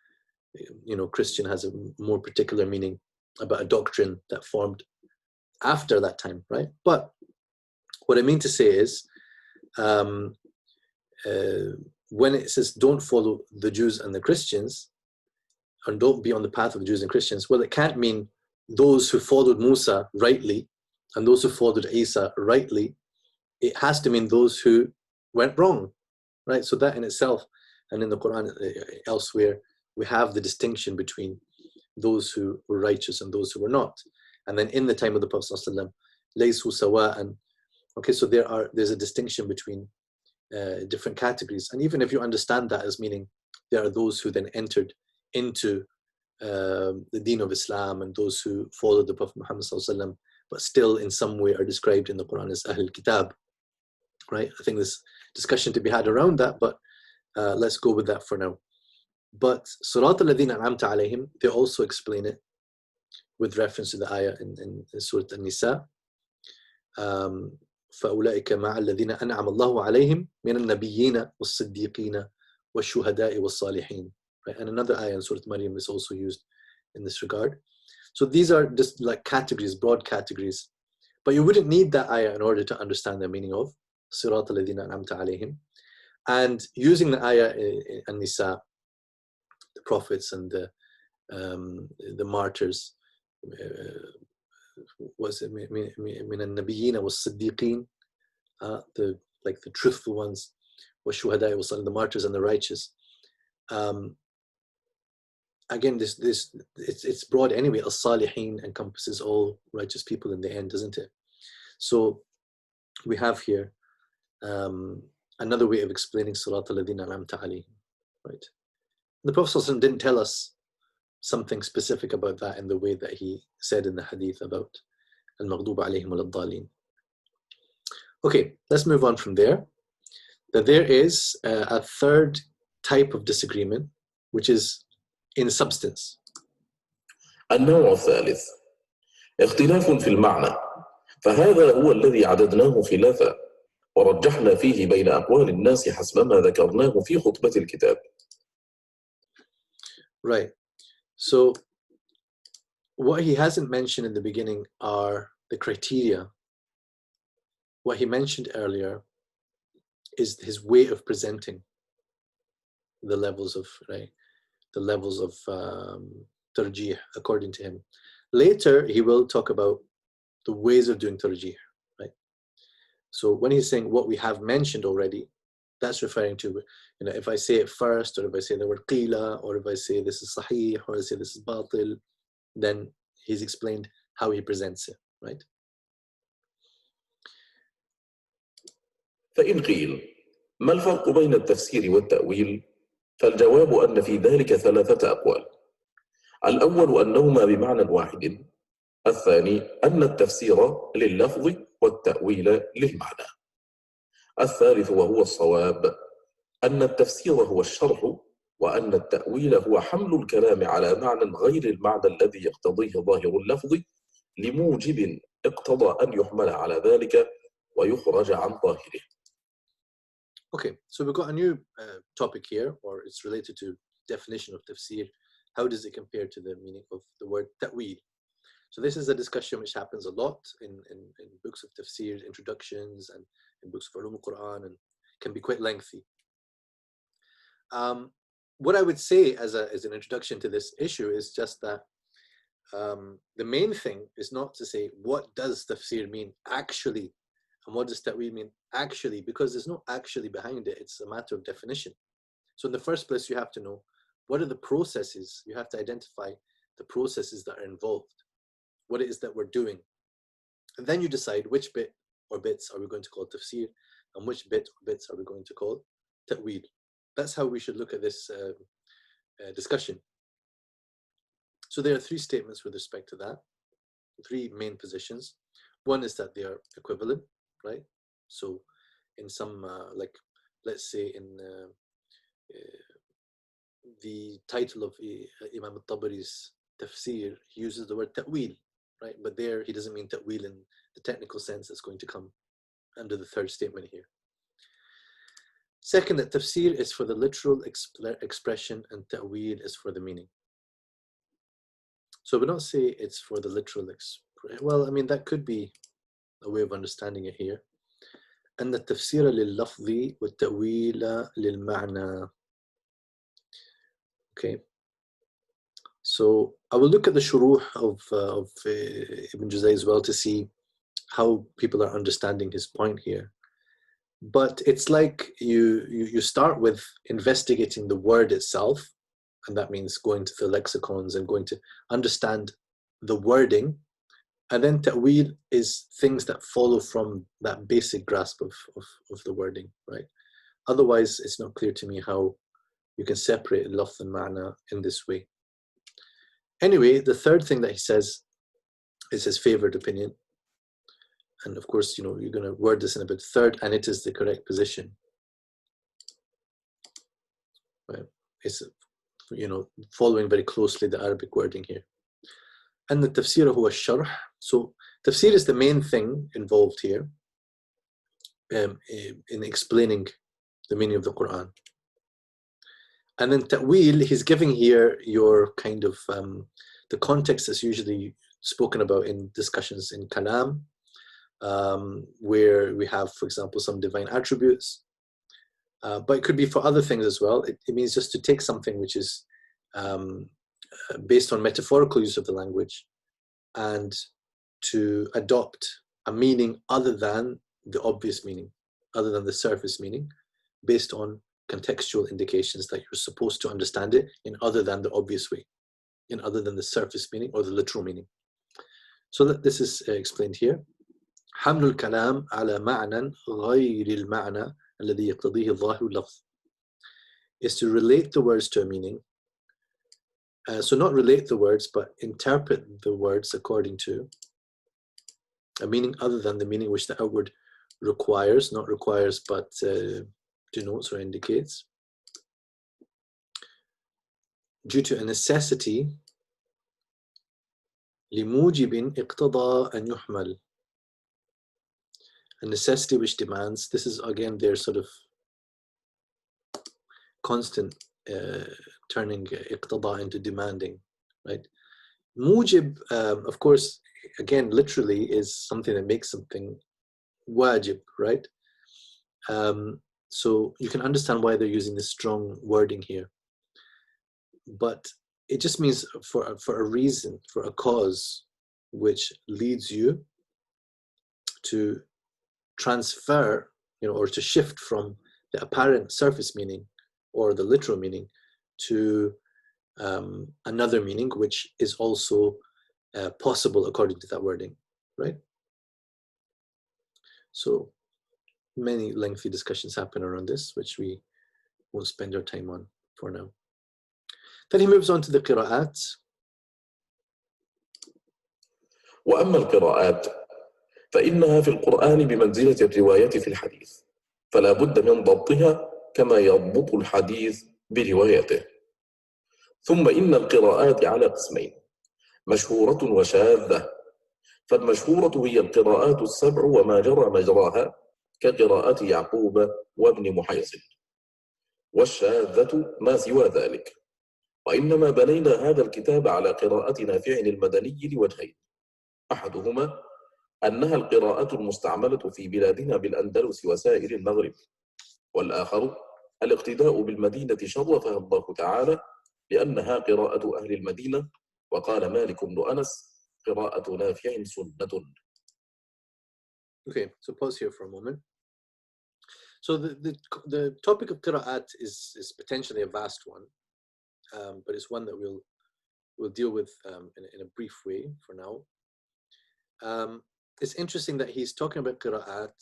Christian has a more particular meaning about a doctrine that formed after that time, right? But what I mean to say is, when it says don't follow the Jews and the Christians, and don't be on the path of the Jews and Christians, well, it can't mean those who followed Musa rightly and those who followed Isa rightly. It has to mean those who went wrong, right? So that in itself, and in the Quran elsewhere, we have the distinction between those who were righteous and those who were not. And then in the time of the Prophet ﷺ, laysu sawa'an. Okay, so there's a distinction between different categories. And even if you understand that as meaning there are those who then entered into the deen of Islam and those who followed the Prophet Muhammad ﷺ, but still in some way are described in the Quran as Ahl Kitab, right? I think there's discussion to be had around that, but let's go with that for now. But Surat al-Ladhina an'amta alayhim, they also explain it with reference to the ayah in Surah An-Nisa. فَأُولَئِكَ مَعَ الَّذِينَ أَنْعَمَ اللَّهُ عَلَيْهِمْ مِنَ النَّبِيِّينَ وَالصِّدِّيقِينَ وَالشُّهَدَاءِ وَالصَّالِحِينَ. Right? And another ayah in Surah Maryam is also used in this regard. So these are just like categories, broad categories. But you wouldn't need that ayah in order to understand the meaning of Sirat al-Ladhina an'amta alayhim. And using the ayah in An-Nisa, the prophets and the martyrs, was it min an-nabiyyin was-siddiqin, the truthful ones, was-shuhada was the martyrs and the righteous. Again, it's broad anyway. As-salihin encompasses all righteous people in the end, doesn't it? So we have here another way of explaining Sirat al-Ladhina an'amta alayhim, right? The Prophet ﷺ didn't tell us something specific about that in the way that he said in the hadith about al-maghdub alayhim wal-dhalin. Okay, let's move on from there. That there is a third type of disagreement, which is in substance. النوع الثالث اختلاف في المعنى، فهذا هو الذي عددناه خلافا ورجحنا فيه بين أقوال الناس حسب ما ذكرناه في خطبة الكتاب. Right. So what he hasn't mentioned in the beginning are the criteria. What he mentioned earlier is his way of presenting the levels of tarjih according to him. Later he will talk about the ways of doing tarjih, right? So when he's saying what we have mentioned already, that's referring to, if I say it first, or if I say the word qila, or if I say this is sahih, or I say this is batil, then he's explained how he presents it, right? فإن قيل ما الفرق بين التفسير والتأويل؟ فالجواب أن في ذلك ثلاثة أقوال. الأول أنهما بمعنى واحد، الثاني أن التفسير لللفظ والتأويل للمعنى، الثالث وهو الصواب أن التفسير هو الشرح، وأن التأويل هو حمل الكلام على معنى غير المعنى الذي يقتضيه ظاهر اللفظ لموجب اقتضى أن يحمل على ذلك ويخرج عن ظاهره. Okay, so we've got a new topic here, or it's related to definition of tafsir. How does it compare to the meaning of the word ta'wil? So this is a discussion which happens a lot in books of tafsir, introductions, and in books of ulum al-Quran, and can be quite lengthy. What I would say as an introduction to this issue is just that the main thing is not to say what does tafsir mean actually, and what does ta'wil mean actually, because there's no actually behind it. It's a matter of definition. So in the first place, you have to know what are the processes. You have to identify the processes that are involved, what it is that we're doing. And then you decide which bit or bits are we going to call tafsir, and which bit or bits are we going to call ta'wil. That's how we should look at this discussion. So there are three statements with respect to that, three main positions. One is that they are equivalent, right? So in some, like, let's say in the title of Imam al-Tabari's Tafsir, he uses the word ta'wil, right? But there he doesn't mean ta'wil in the technical sense that's going to come under the third statement here. Second, that tafsir is for the literal expression and ta'wil is for the meaning. So we don't say it's for the literal expression. Well, I mean, that could be a way of understanding it here. And the tafsir lil-lafzi wa ta'wila lil-ma'na. Okay. So I will look at the shuruh of Ibn Juzayy as well to see how people are understanding his point here. But it's like you start with investigating the word itself, and that means going to the lexicons and going to understand the wording, and then ta'wil is things that follow from that basic grasp of the wording, right? Otherwise, it's not clear to me how you can separate lafz and ma'na in this way. Anyway, the third thing that he says is his favorite opinion. And of course, you're going to word this in a bit. Third, and it is the correct position. Right? It's, following very closely the Arabic wording here. And the tafsir huwa sharh. So tafsir is the main thing involved here in explaining the meaning of the Quran. And then ta'wil, he's giving here your kind of, the context is usually spoken about in discussions in kalam, where we have, for example, some divine attributes, but it could be for other things as well. It means just to take something which is based on metaphorical use of the language and to adopt a meaning other than the obvious meaning, other than the surface meaning, based on contextual indications that you're supposed to understand it in other than the obvious way, in other than the surface meaning or the literal meaning. So this is explained here. حمل الكلام على معنى غير المعنى الذي يقتضيه ظاهر اللفظ is to relate the words to a meaning. So not relate the words, but interpret the words according to a meaning other than the meaning which the outward requires, not requires, but denotes or indicates, due to a necessity لموجب اقتضى أن يحمل, a necessity which demands. This is again their sort of constant turning iqtada into demanding, right? Mujib, of course, again, literally is something that makes something wajib, right? So you can understand why they're using this strong wording here. But it just means for a reason, for a cause, which leads you to transfer, or to shift from the apparent surface meaning or the literal meaning to another meaning, which is also possible according to that wording, right? So many lengthy discussions happen around this, which we won't spend our time on for now. Then he moves on to the qira'at. وأما القراءات فإنها في القرآن بمنزلة الرواية في الحديث فلا بد من ضبطها كما يضبط الحديث بروايته. ثم إن القراءات على قسمين: مشهورة وشاذة. فالمشهورة هي القراءات السبع وما جرى مجراها كقراءة يعقوب وابن محيصن، والشاذة ما سوى ذلك. وإنما بنينا هذا الكتاب على قراءة نافع المدني لوجهين: أحدهما أنها القراءة المستعملة في بلادنا بالأندلس وسائر المغرب، والآخر الاقتداء بالمدينة شرفها الله تعالى لأنها قراءة أهل المدينة. وقال مالك بن أنس: قراءة نافع سنة. Okay, so pause here for a moment. So the topic of qira'at is potentially a vast one, but it's one that we'll deal with in a brief way for now. It's interesting that he's talking about qira'at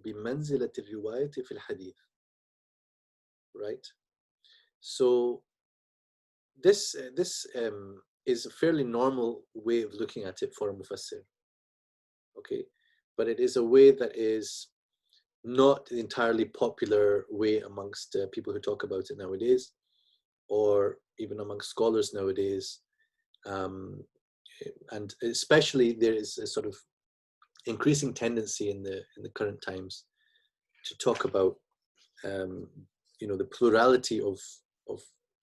بمنزلة الرواية في الحديث, right? So this is a fairly normal way of looking at it for a mufassir, okay? But it is a way that is not the entirely popular way amongst people who talk about it nowadays, or even amongst scholars nowadays. And especially there is a sort of increasing tendency in the current times to talk about the plurality of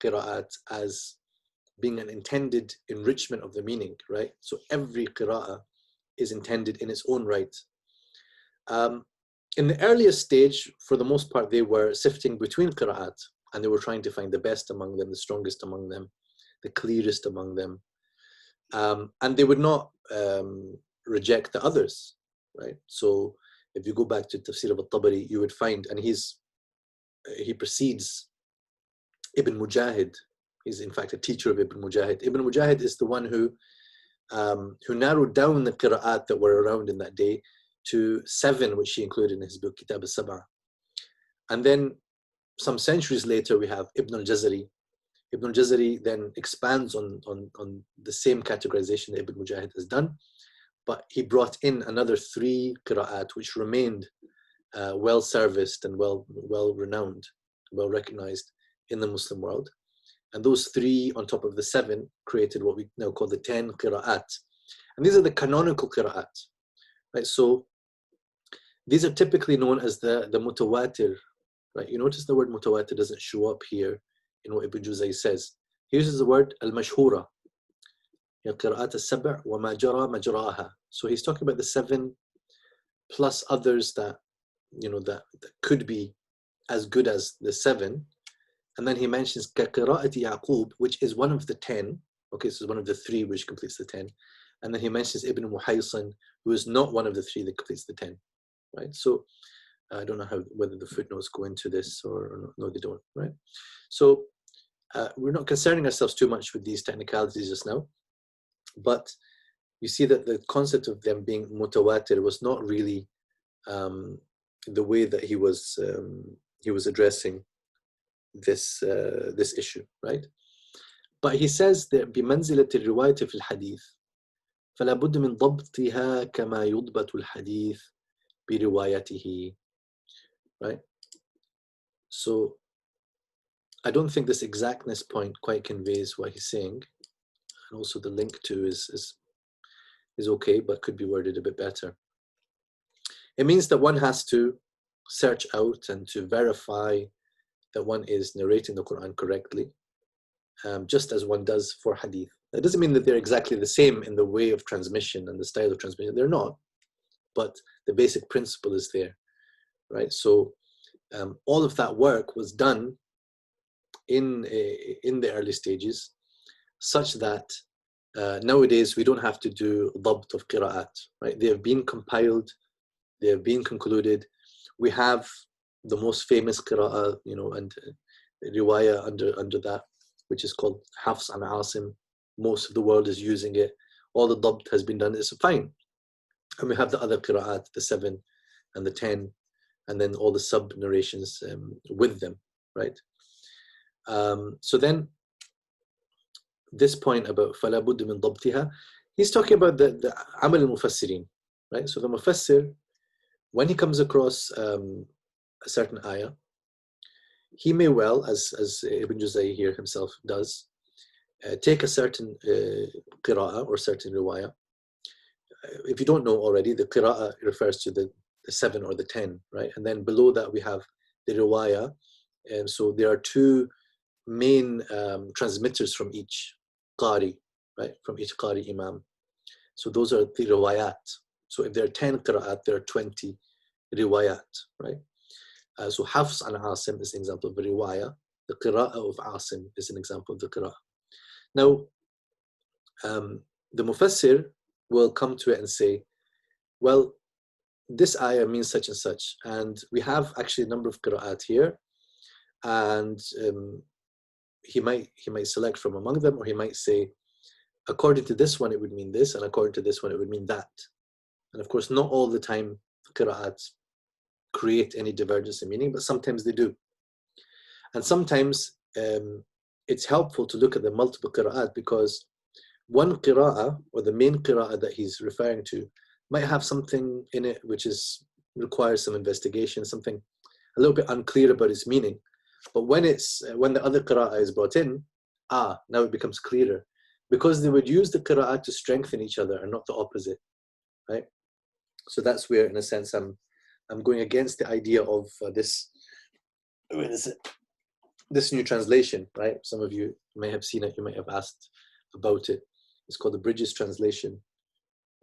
qira'at as being an intended enrichment of the meaning, right? So every qira'ah is intended in its own right. In the earliest stage, for the most part, they were sifting between qira'at, and they were trying to find the best among them, the strongest among them, the clearest among them. And they would not reject the others, right? So if you go back to Tafsir of al-Tabari, you would find, and he precedes Ibn Mujahid. He's in fact a teacher of Ibn Mujahid. Ibn Mujahid is the one who narrowed down the qira'at that were around in that day to 7, which he included in his book Kitab al-Sab'a. And then some centuries later, we have Ibn al-Jazari. Ibn al-Jazari then expands on the same categorization that Ibn Mujahid has done, but he brought in another 3 qira'at which remained well serviced and well renowned, well recognized in the Muslim world. And those 3 on top of the 7 created what we now call the 10 qira'at. And these are the canonical qira'at, right? So these are typically known as the mutawatir, right? You notice the word mutawatir doesn't show up here in what Ibn Juzayy says. He uses the word al-mashhura, qira'at al-sab' wa ma jara majraha. So he's talking about the 7 plus others that that could be as good as the 7. And then he mentions qira'at Yaqub, which is one of the 10. Okay, so it's one of the 3 which completes the 10. And then he mentions Ibn Muhaysan, who is not one of the 3 that completes the 10. Right? So I don't know whether the footnotes go into this or no, they don't, right? So we're not concerning ourselves too much with these technicalities just now, but you see that the concept of them being mutawatir was not really the way that he was addressing this issue, right? But he says that بمنزلة الرواية في الحديث فلا بد من ضبطها كما يضبط الحديث بروايته, right? So I don't think this exactness point quite conveys what he's saying, and also the link to is okay, but could be worded a bit better. It means that one has to search out and to verify that one is narrating the Quran correctly, just as one does for hadith. That doesn't mean that they're exactly the same in the way of transmission and the style of transmission. They're not, but the basic principle is there, right? So all of that work was done in the early stages, such that nowadays we don't have to do dabt of qira'at, right? They have been compiled they have been concluded. We have the most famous qira'ah, and riwayah under that, which is called Hafs an Asim. Most of the world is using it. All the dabt has been done. It's fine. And we have the other qira'at, the 7 and the 10, and then all the sub narrations with them, right? So then this point about فَلَا بُدَّ مِن ضَبْطِهَا, he's talking about the amal al-mufassirin, right? So the mufassir, when he comes across a certain ayah, he may well, as Ibn Juzayy here himself does, take a certain qira'ah or certain riwayah. If you don't know already, the qira'ah refers to the 7 or the 10, right? And then below that we have the riwayah. And so there are two main transmitters from each qari, right? From each qari imam. So those are the riwayat. So if there are 10 qira'at, there are 20 riwayat, right? So Hafs an Asim is an example of a riwayah. The qira'ah of Asim is an example of the qira'ah. Now, the mufassir will come to it and say, well, this ayah means such and such, and we have actually a number of qira'at here, and he might select from among them, or he might say, according to this one it would mean this, and according to this one it would mean that. And of course, not all the time qira'at create any divergence in meaning, but sometimes they do. And sometimes it's helpful to look at the multiple qira'at, because one qira'ah, or the main qira'ah that he's referring to, might have something in it which requires some investigation, something a little bit unclear about its meaning. But when the other qira'ah is brought in, now it becomes clearer, because they would use the qira'at to strengthen each other and not the opposite, right? So that's where, in a sense, I'm going against the idea of this new translation, right? Some of you may have seen it, you might have asked about it. It's called the Bridges translation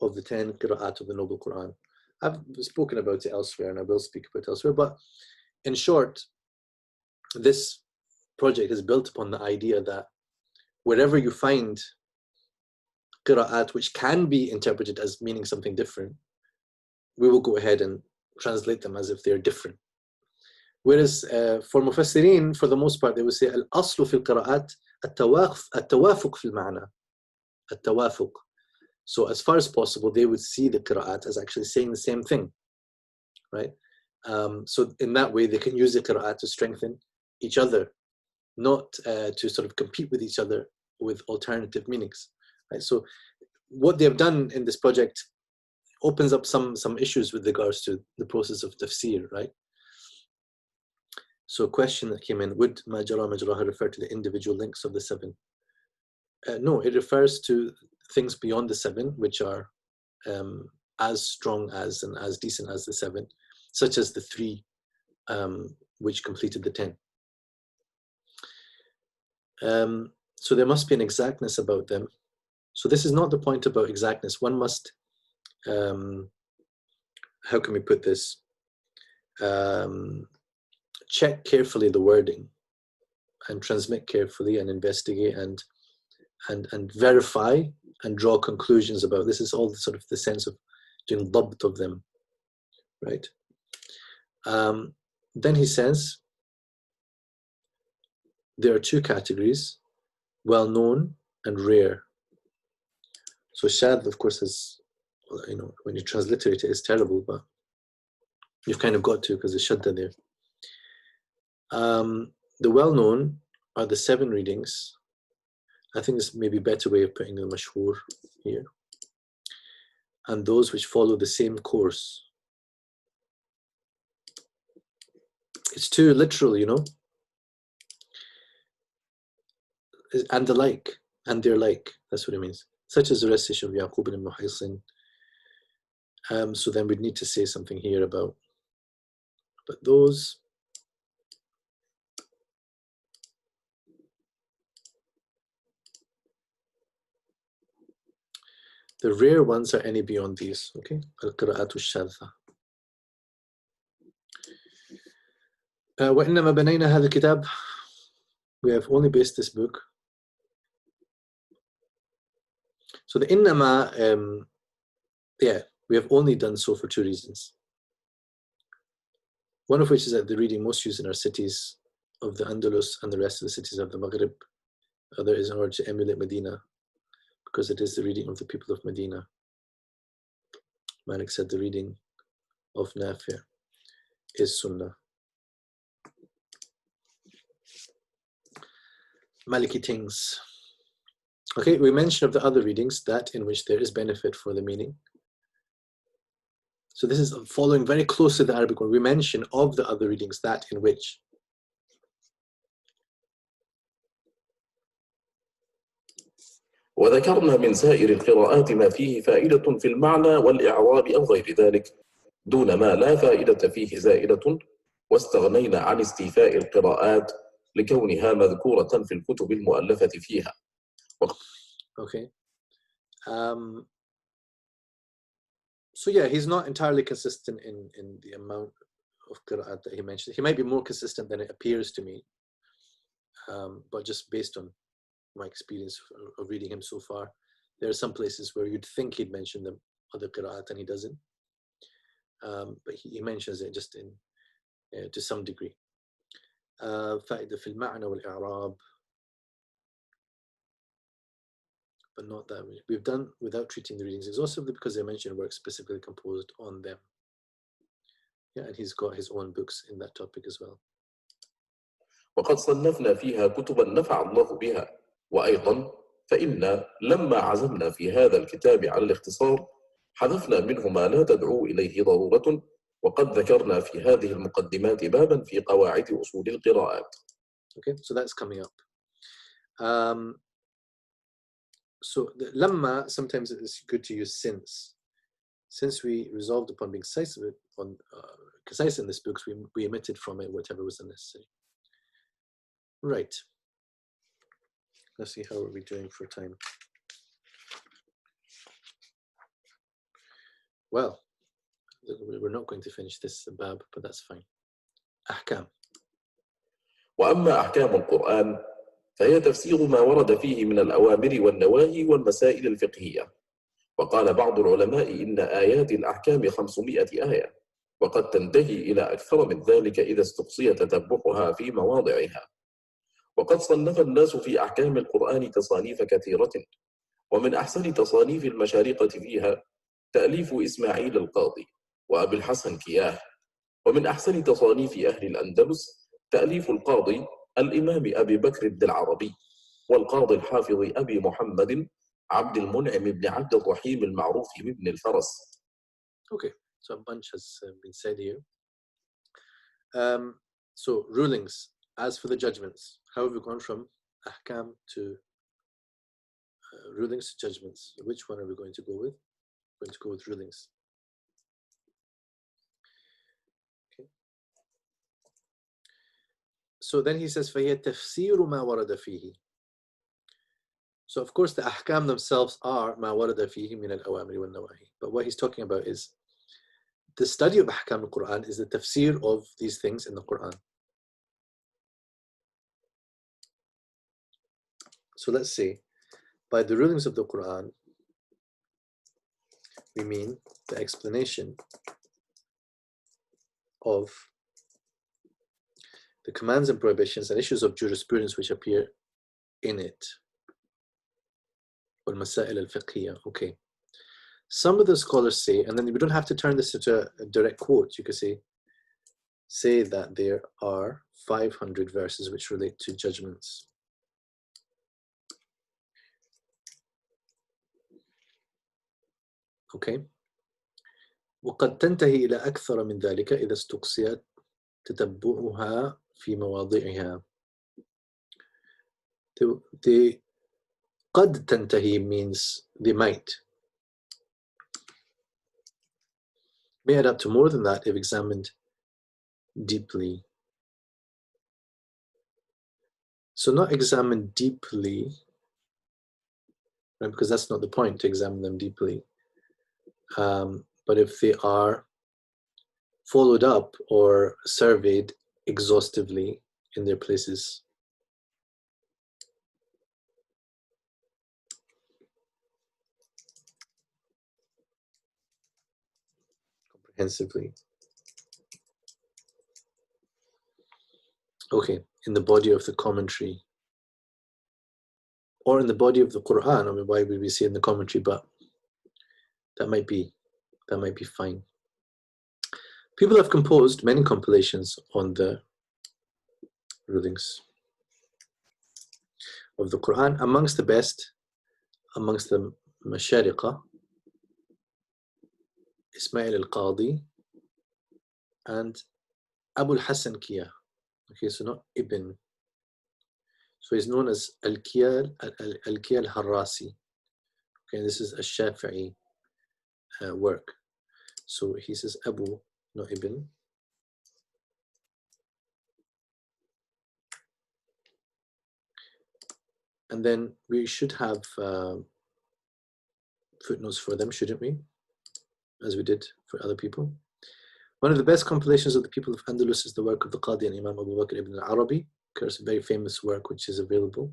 of the 10 qira'at of the Noble Quran. I've spoken about it elsewhere, and I will speak about it elsewhere, but in short, this project is built upon the idea that wherever you find qira'at which can be interpreted as meaning something different, we will go ahead and translate them as if they're different. Whereas for mufassirin, for the most part, they will say al-aslu fil qira'at at-tawafuq fil ma'na, at-tawafuq. So as far as possible, they would see the qira'at as actually saying the same thing, right? So in that way, they can use the qira'at to strengthen each other, not to sort of compete with each other with alternative meanings, right? So what they have done in this project opens up some issues with regards to the process of tafsir, right? So a question that came in, would ma jara majraha refer to the individual links of the 7? No, it refers to things beyond the 7, which are as strong as and as decent as the 7, such as the 3 which completed the 10. So there must be an exactness about them. So this is not the point about exactness. One must, how can we put this? Check carefully the wording and transmit carefully and investigate and verify and draw conclusions about. This is all sort of the sense of doing dabt of them, right? Then he says there are 2 categories, well known and rare. So shadh, of course, is, when you transliterate it, is terrible, but you've kind of got to, because there's shadda there. The well known are the 7 readings. I think this may be a better way of putting the mashhur here. And those which follow the same course. It's too literal, and the like, and their like. That's what it means. Such as the recitation of Yaqub ibn Muhaysin. So then we'd need to say something here about those. The rare ones are any beyond these, okay? Al-qira'atu shadha. وَإِنَّمَا بَنَيْنَا هَذَا الْكِتَابِ. We have only based this book. So the innama, we have only done so for 2 reasons. One of which is that the reading most used in our cities of the Andalus and the rest of the cities of the Maghrib. Other is in order to emulate Medina, because it is the reading of the people of Medina. Malik said the reading of Nafi' is Sunnah. Maliki things. Okay, we mentioned of the other readings that in which there is benefit for the meaning. So this is following very closely the Arabic one. We mention of the other readings that in which وذكرنا من سائر القراءات ما فيه فائدة في المعنى والإعراب أو غير ذلك دون ما لا فائدة فيه زائدة واستغنينا عن استيفاء القراءات لكونها مذكورة في الكتب المؤلفة فيها. Okay. So yeah, he's not entirely consistent in the amount of qira'at that he mentioned. He might be more consistent than it appears to me, but just based on my experience of reading him so far, there are some places where you'd think he'd mention the other qira'at and he doesn't. But he mentions it just in to some degree. فائدة في المعنى والإعراب, but not that much. We've done without treating the readings exhaustively because they mention works specifically composed on them. Yeah, and he's got his own books in that topic as well. وقد صنفنا فيها كتبا نفع الله بها وأيضا فإن لما عزمنا في هذا الكتاب على الاختصار حذفنا منه ما لا تدعو إليه ضرورة وقد ذكرنا في هذه المقدمات بابا في قواعد أصول القراءات. Okay, so that's coming up. So the lamma, sometimes it's good to use since. Since we resolved upon being concise in this book, we omitted from it whatever was unnecessary. Right. Let's see how are we doing for time. Well, we're not going to finish this bab, but that's fine. Ahkam. وأما أحكام القرآن فهي تفسير ما ورد فيه من الأوامر والنواهي والمسائل الفقهية. وقال بعض العلماء إن آيات الأحكام 500 آية وقد تنتهي إلى أكثر من ذلك إذا استقصي تتبعها في مواضعها. وقد صنف الناس في أحكام القرآن تصانيف كثيرة ومن أحسن تصانيف المشارقة فيها تأليف إسماعيل القاضي وأبي الحسن كياه. ومن أحسن تصانيف أهل الأندلس تأليف القاضي الإمام أبي بكر بن العربي والقاضي الحافظ أبي محمد عبد المنعم بن عبد الرحيم المعروف بابن الفرس. Okay, so a bunch has been said here. So rulings. As for the judgments, how have we gone from ahkam to rulings to judgments? Which one are we going to go with? We're going to go with rulings. Okay. So then he says, فَهِيَ تَفْسِيرُ مَا وَرَدَ فِيهِ. So of course the ahkam themselves are مَا وَرَدَ فِيهِ مِنَ الْأَوَامِرِ وَالنَّوَاهِ. But what he's talking about is the study of ahkam al-Quran is the tafsir of these things in the Quran. So let's say, by the rulings of the Quran, we mean the explanation of the commands and prohibitions and issues of jurisprudence which appear in it. والمسائل الفقهية. Okay. Some of the scholars say, and then we don't have to turn this into a direct quote, you could say that there are 500 verses which relate to judgments. Okay. وقد تنتهي إلى أكثر من ذلك إذا استقصيت تتبعها في مواضعها. قد تنتهي means they might. May add up to more than that if examined deeply. So not examined deeply, right, because that's not the point to examine them deeply. But if they are followed up or surveyed exhaustively in their places. Comprehensively. Okay, in the body of the commentary. Or in the body of the Quran. I mean, why would we say in the commentary? But that might be fine. People have composed many compilations on the rulings of the Quran. Amongst the best, amongst the Mashariqa, Ismail al-Qadi and Abu al-Hasan Kiyah. Okay, so not Ibn. So he's known as Al-Kiyah al-Harrasi. Okay, this is a Shafi'i work. So he says Abu, not Ibn. And then we should have footnotes for them, shouldn't we? As we did for other people. One of the best compilations of the people of Andalus is the work of the Qadi and Imam Abu Bakr ibn al-Arabi. There's a very famous work which is available.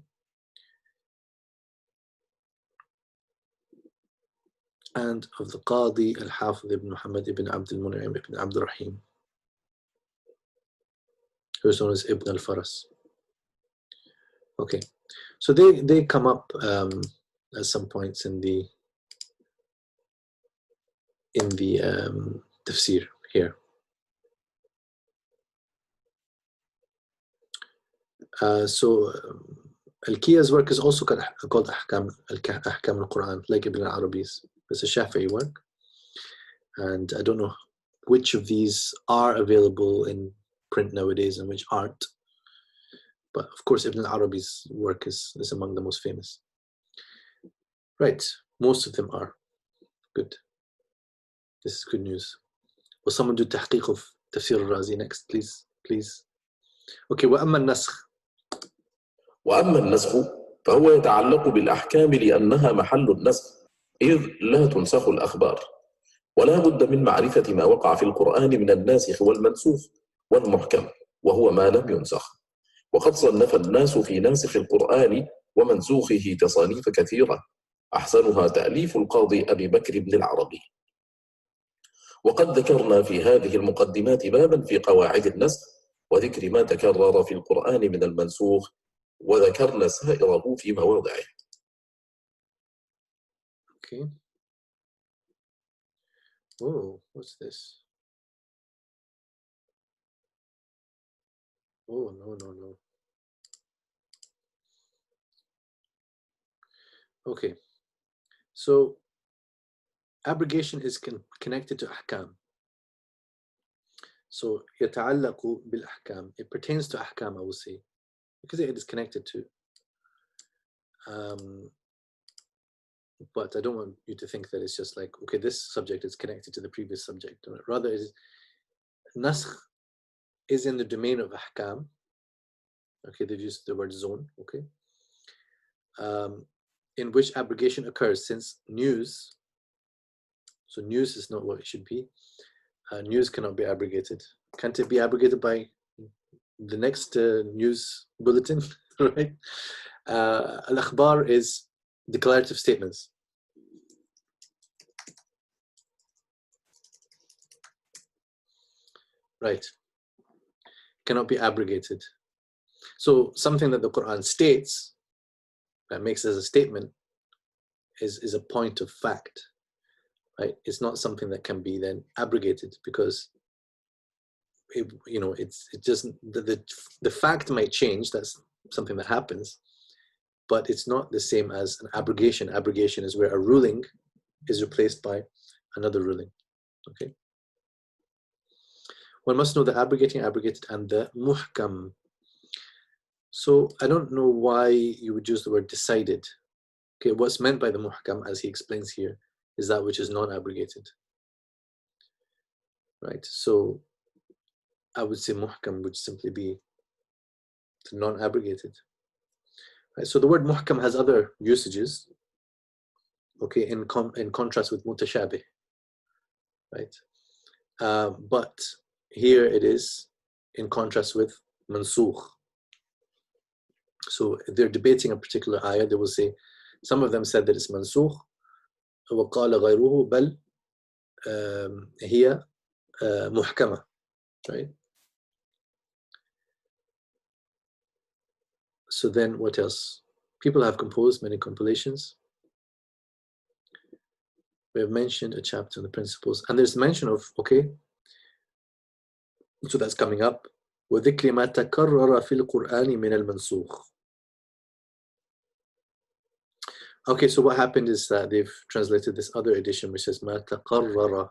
And of the Qadi al-Hafidh ibn Muhammad ibn Abd al-Mun'im ibn Abd al-Rahim, who is known as Ibn al-Faras. Okay, so they come up at some points in the Tafsir here. Al-Kiyah's work is also called Ahkam al-Quran, like Ibn al-Arabi's. It's a Shafi'i work. And I don't know which of these are available in print nowadays and which aren't. But of course, Ibn al-Arabi's work is among the most famous. Right, most of them are. Good. This is good news. Will someone do tahqiq of Tafsir al-Razi next, please? Please. Okay, وأما النسخ. وأما النسخ فهو يتعلق بالأحكام لأنها محل النسخ إذ لا تنسخ الأخبار ولا بد من معرفة ما وقع في القرآن من الناسخ والمنسوخ والمحكم وهو ما لم ينسخ وقد صنف الناس في ناسخ القرآن ومنسوخه تصانيف كثيرة أحسنها تأليف القاضي أبي بكر بن العربي وقد ذكرنا في هذه المقدمات بابا في قواعد النسخ وذكر ما تكرر في القرآن من المنسوخ وذكرنا سائره في مواضعه. Okay. Oh, what's this? Oh, no. Okay. So abrogation is connected to ahkam. So يتعلق بالأحكام. It pertains to ahkam, I will say, because it is connected to. But I don't want you to think that it's just like, okay, this subject is connected to the previous subject. Rather, naskh is in the domain of ahkam. Okay, they've used the word zone. Okay, in which abrogation occurs since news. So news is not what it should be. News cannot be abrogated. Can't it be abrogated by the next news bulletin? Right? Al-akhbar is declarative statements. Right. Cannot be abrogated. So something that the Quran states, that makes as a statement, is a point of fact. Right? It's not something that can be then abrogated because it just the fact might change. That's something that happens, but it's not the same as an abrogation. Abrogation is where a ruling is replaced by another ruling. Okay. One must know the abrogating, abrogated, and the muhkam. So I don't know why you would use the word decided. Okay, what's meant by the muhkam, as he explains here, is that which is non-abrogated. Right. So I would say muhkam would simply be non-abrogated. Right? So the word muhkam has other usages, okay, in contrast with mutashabih, right? But here it is in contrast with mansukh. So if they're debating a particular ayah, they will say, some of them said that it's mansukh, وقال غيره بل هي محكمة, right? So then what else? People have composed many compilations. We have mentioned a chapter on the principles, and there's mention of, okay, so that's coming up. وذكر ما تكرر في القرآن من المنسوخ. Okay, so what happened is that they've translated this other edition which says ما تقرر,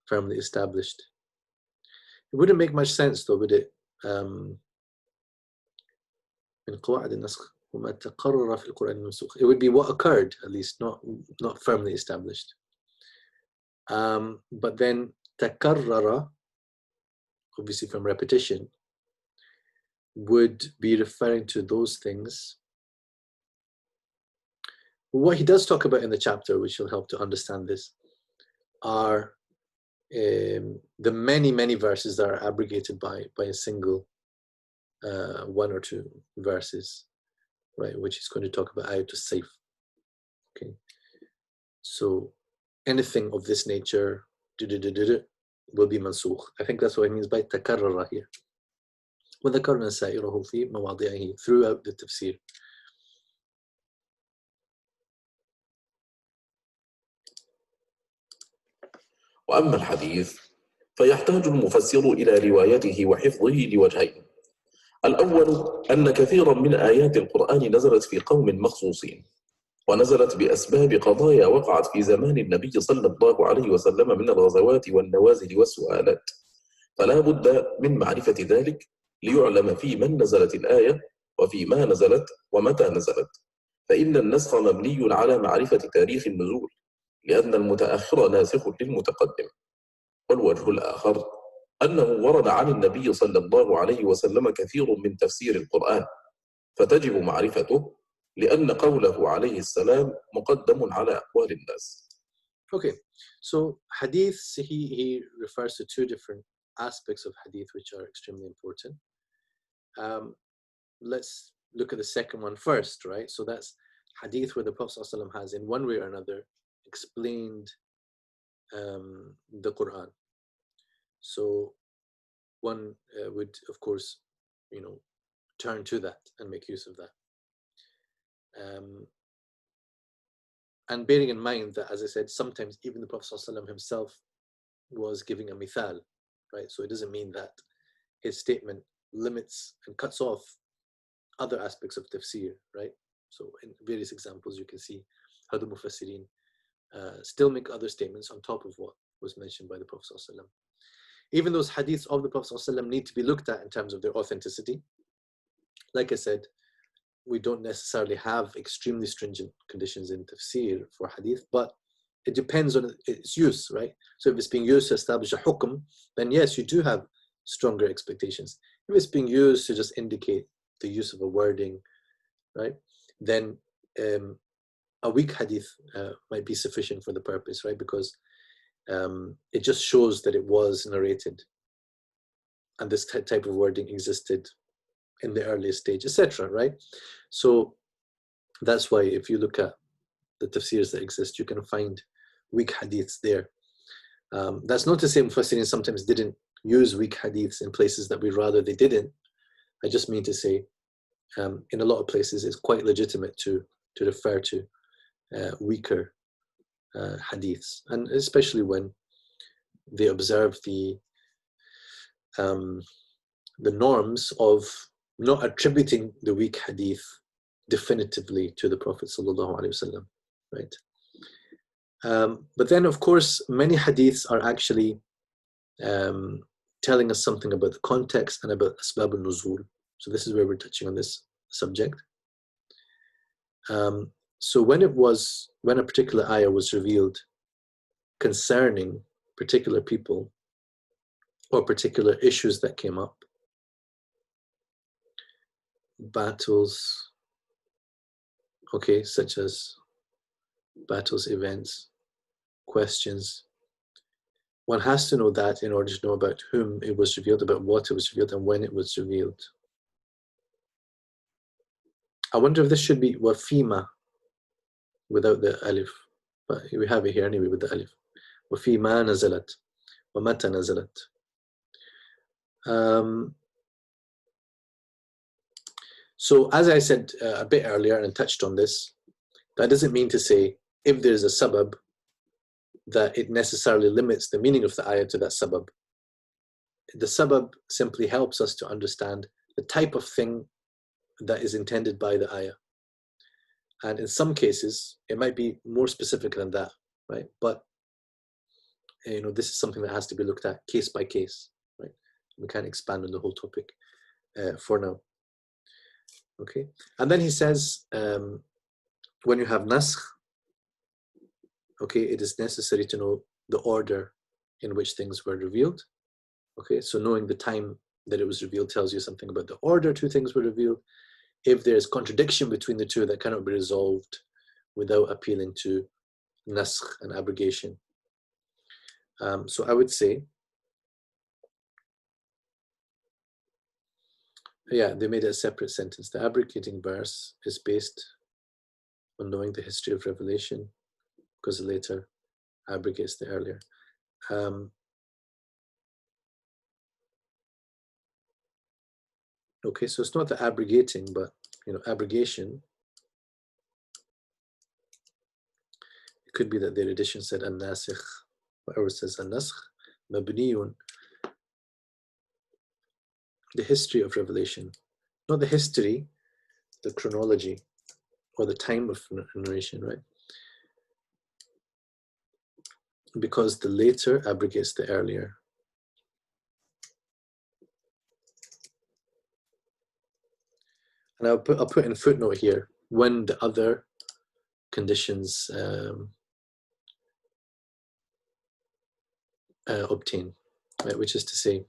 firmly established. It wouldn't make much sense though, would it? من قواعد النسخ وما تقرر في القرآن المنسوخ. It would be what occurred, at least, not firmly established. But then تكرر, obviously from repetition, would be referring to those things. What he does talk about in the chapter, which will help to understand this, are the many verses that are abrogated by a single one or two verses, right? Which he's going to talk about ayat as-sayf. Okay, so anything of this nature will be mansukh. I think that's what he means by takarrara here. وذكرنا سائره في مواضعه, throughout the tafsir. وأما الحديث فيحتاج المفسر إلى روايته وحفظه لوجهين. الأول أن كثيرا من آيات القرآن نزلت في قوم مخصوصين، ونزلت بأسباب قضايا وقعت في زمان النبي صلى الله عليه وسلم من الغزوات والنوازل والسؤالات، فلا بد من معرفة ذلك ليعلم في من نزلت الآية وفي ما نزلت ومتى نزلت، فإن النسخ مبني على معرفة تاريخ النزول، لأن المتأخر ناسخ للمتقدم. والوجه الآخر أنه ورد عن النبي صلى الله عليه وسلم كثير من تفسير القرآن، فتجب معرفته لأن قوله عليه السلام مقدم على أقوال الناس. Okay, so hadith, he refers to two different aspects of hadith which are extremely important. Let's look at the second one first, right? So that's hadith where the Prophet ﷺ has, in one way or another, explained the Quran. So one would, of course, turn to that and make use of that. And bearing in mind that, as I said, sometimes even the Prophet ﷺ himself was giving a mithal, right? So it doesn't mean that his statement limits and cuts off other aspects of tafsir, right? So in various examples, you can see how the mufassirin still make other statements on top of what was mentioned by the Prophet ﷺ. Even those hadiths of the Prophet ﷺ need to be looked at in terms of their authenticity. Like I said, we don't necessarily have extremely stringent conditions in tafsir for hadith, but it depends on its use, right? So if it's being used to establish a hukm, then yes, you do have stronger expectations. If it's being used to just indicate the use of a wording, right, then a weak hadith might be sufficient for the purpose, right? Because it just shows that it was narrated and this type of wording existed in the earliest stage, etc., right? So that's why if you look at the tafsirs that exist, you can find weak hadiths there. That's not to say Mufassirin sometimes didn't use weak hadiths in places that we'd rather they didn't. I just mean to say in a lot of places it's quite legitimate to refer to weaker hadiths, and especially when they observe the norms of not attributing the weak hadith definitively to the Prophet ﷺ, right? But then, of course, many hadiths are actually telling us something about the context and about asbab al-nuzul. So this is where we're touching on this subject. So when a particular ayah was revealed concerning particular people or particular issues that came up, battles, okay, such as battles, events, questions, one has to know that in order to know about whom it was revealed, about what it was revealed, and when it was revealed. I wonder if this should be wafima without the alif, but we have it here anyway with the alif. Wafima nazalat, wa mata nazalat. So as I said a bit earlier and touched on this, that doesn't mean to say if there's a sabab that it necessarily limits the meaning of the ayah to that sabab. The sabab simply helps us to understand the type of thing that is intended by the ayah. And in some cases, it might be more specific than that, right? But this is something that has to be looked at case by case, right? We can't expand on the whole topic for now. Okay, and then he says, when you have naskh, okay, it is necessary to know the order in which things were revealed. Okay, so knowing the time that it was revealed tells you something about the order two things were revealed. If there's contradiction between the two, that cannot be resolved without appealing to naskh and abrogation. So I would say, yeah, they made a separate sentence. The abrogating verse is based on knowing the history of revelation, because it later abrogates the earlier. Okay, so it's not the abrogating, but abrogation. It could be that their edition said an-nasikh, whatever says an-naskh, mabniyun. The history of revelation, not the history, the chronology, or the time of narration, right? Because the later abrogates the earlier. And I'll put in a footnote here when the other conditions obtain, right? Which is to say,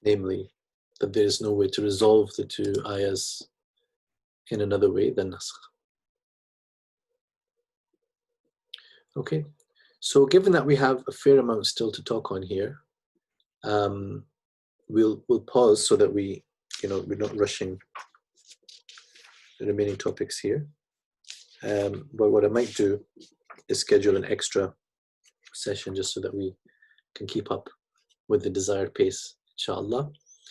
namely, that there is no way to resolve the two ayahs in another way than naskh. Okay, so given that we have a fair amount still to talk on here, we'll pause so that we're not rushing the remaining topics here. But what I might do is schedule an extra session just so that we can keep up with the desired pace, inshallah.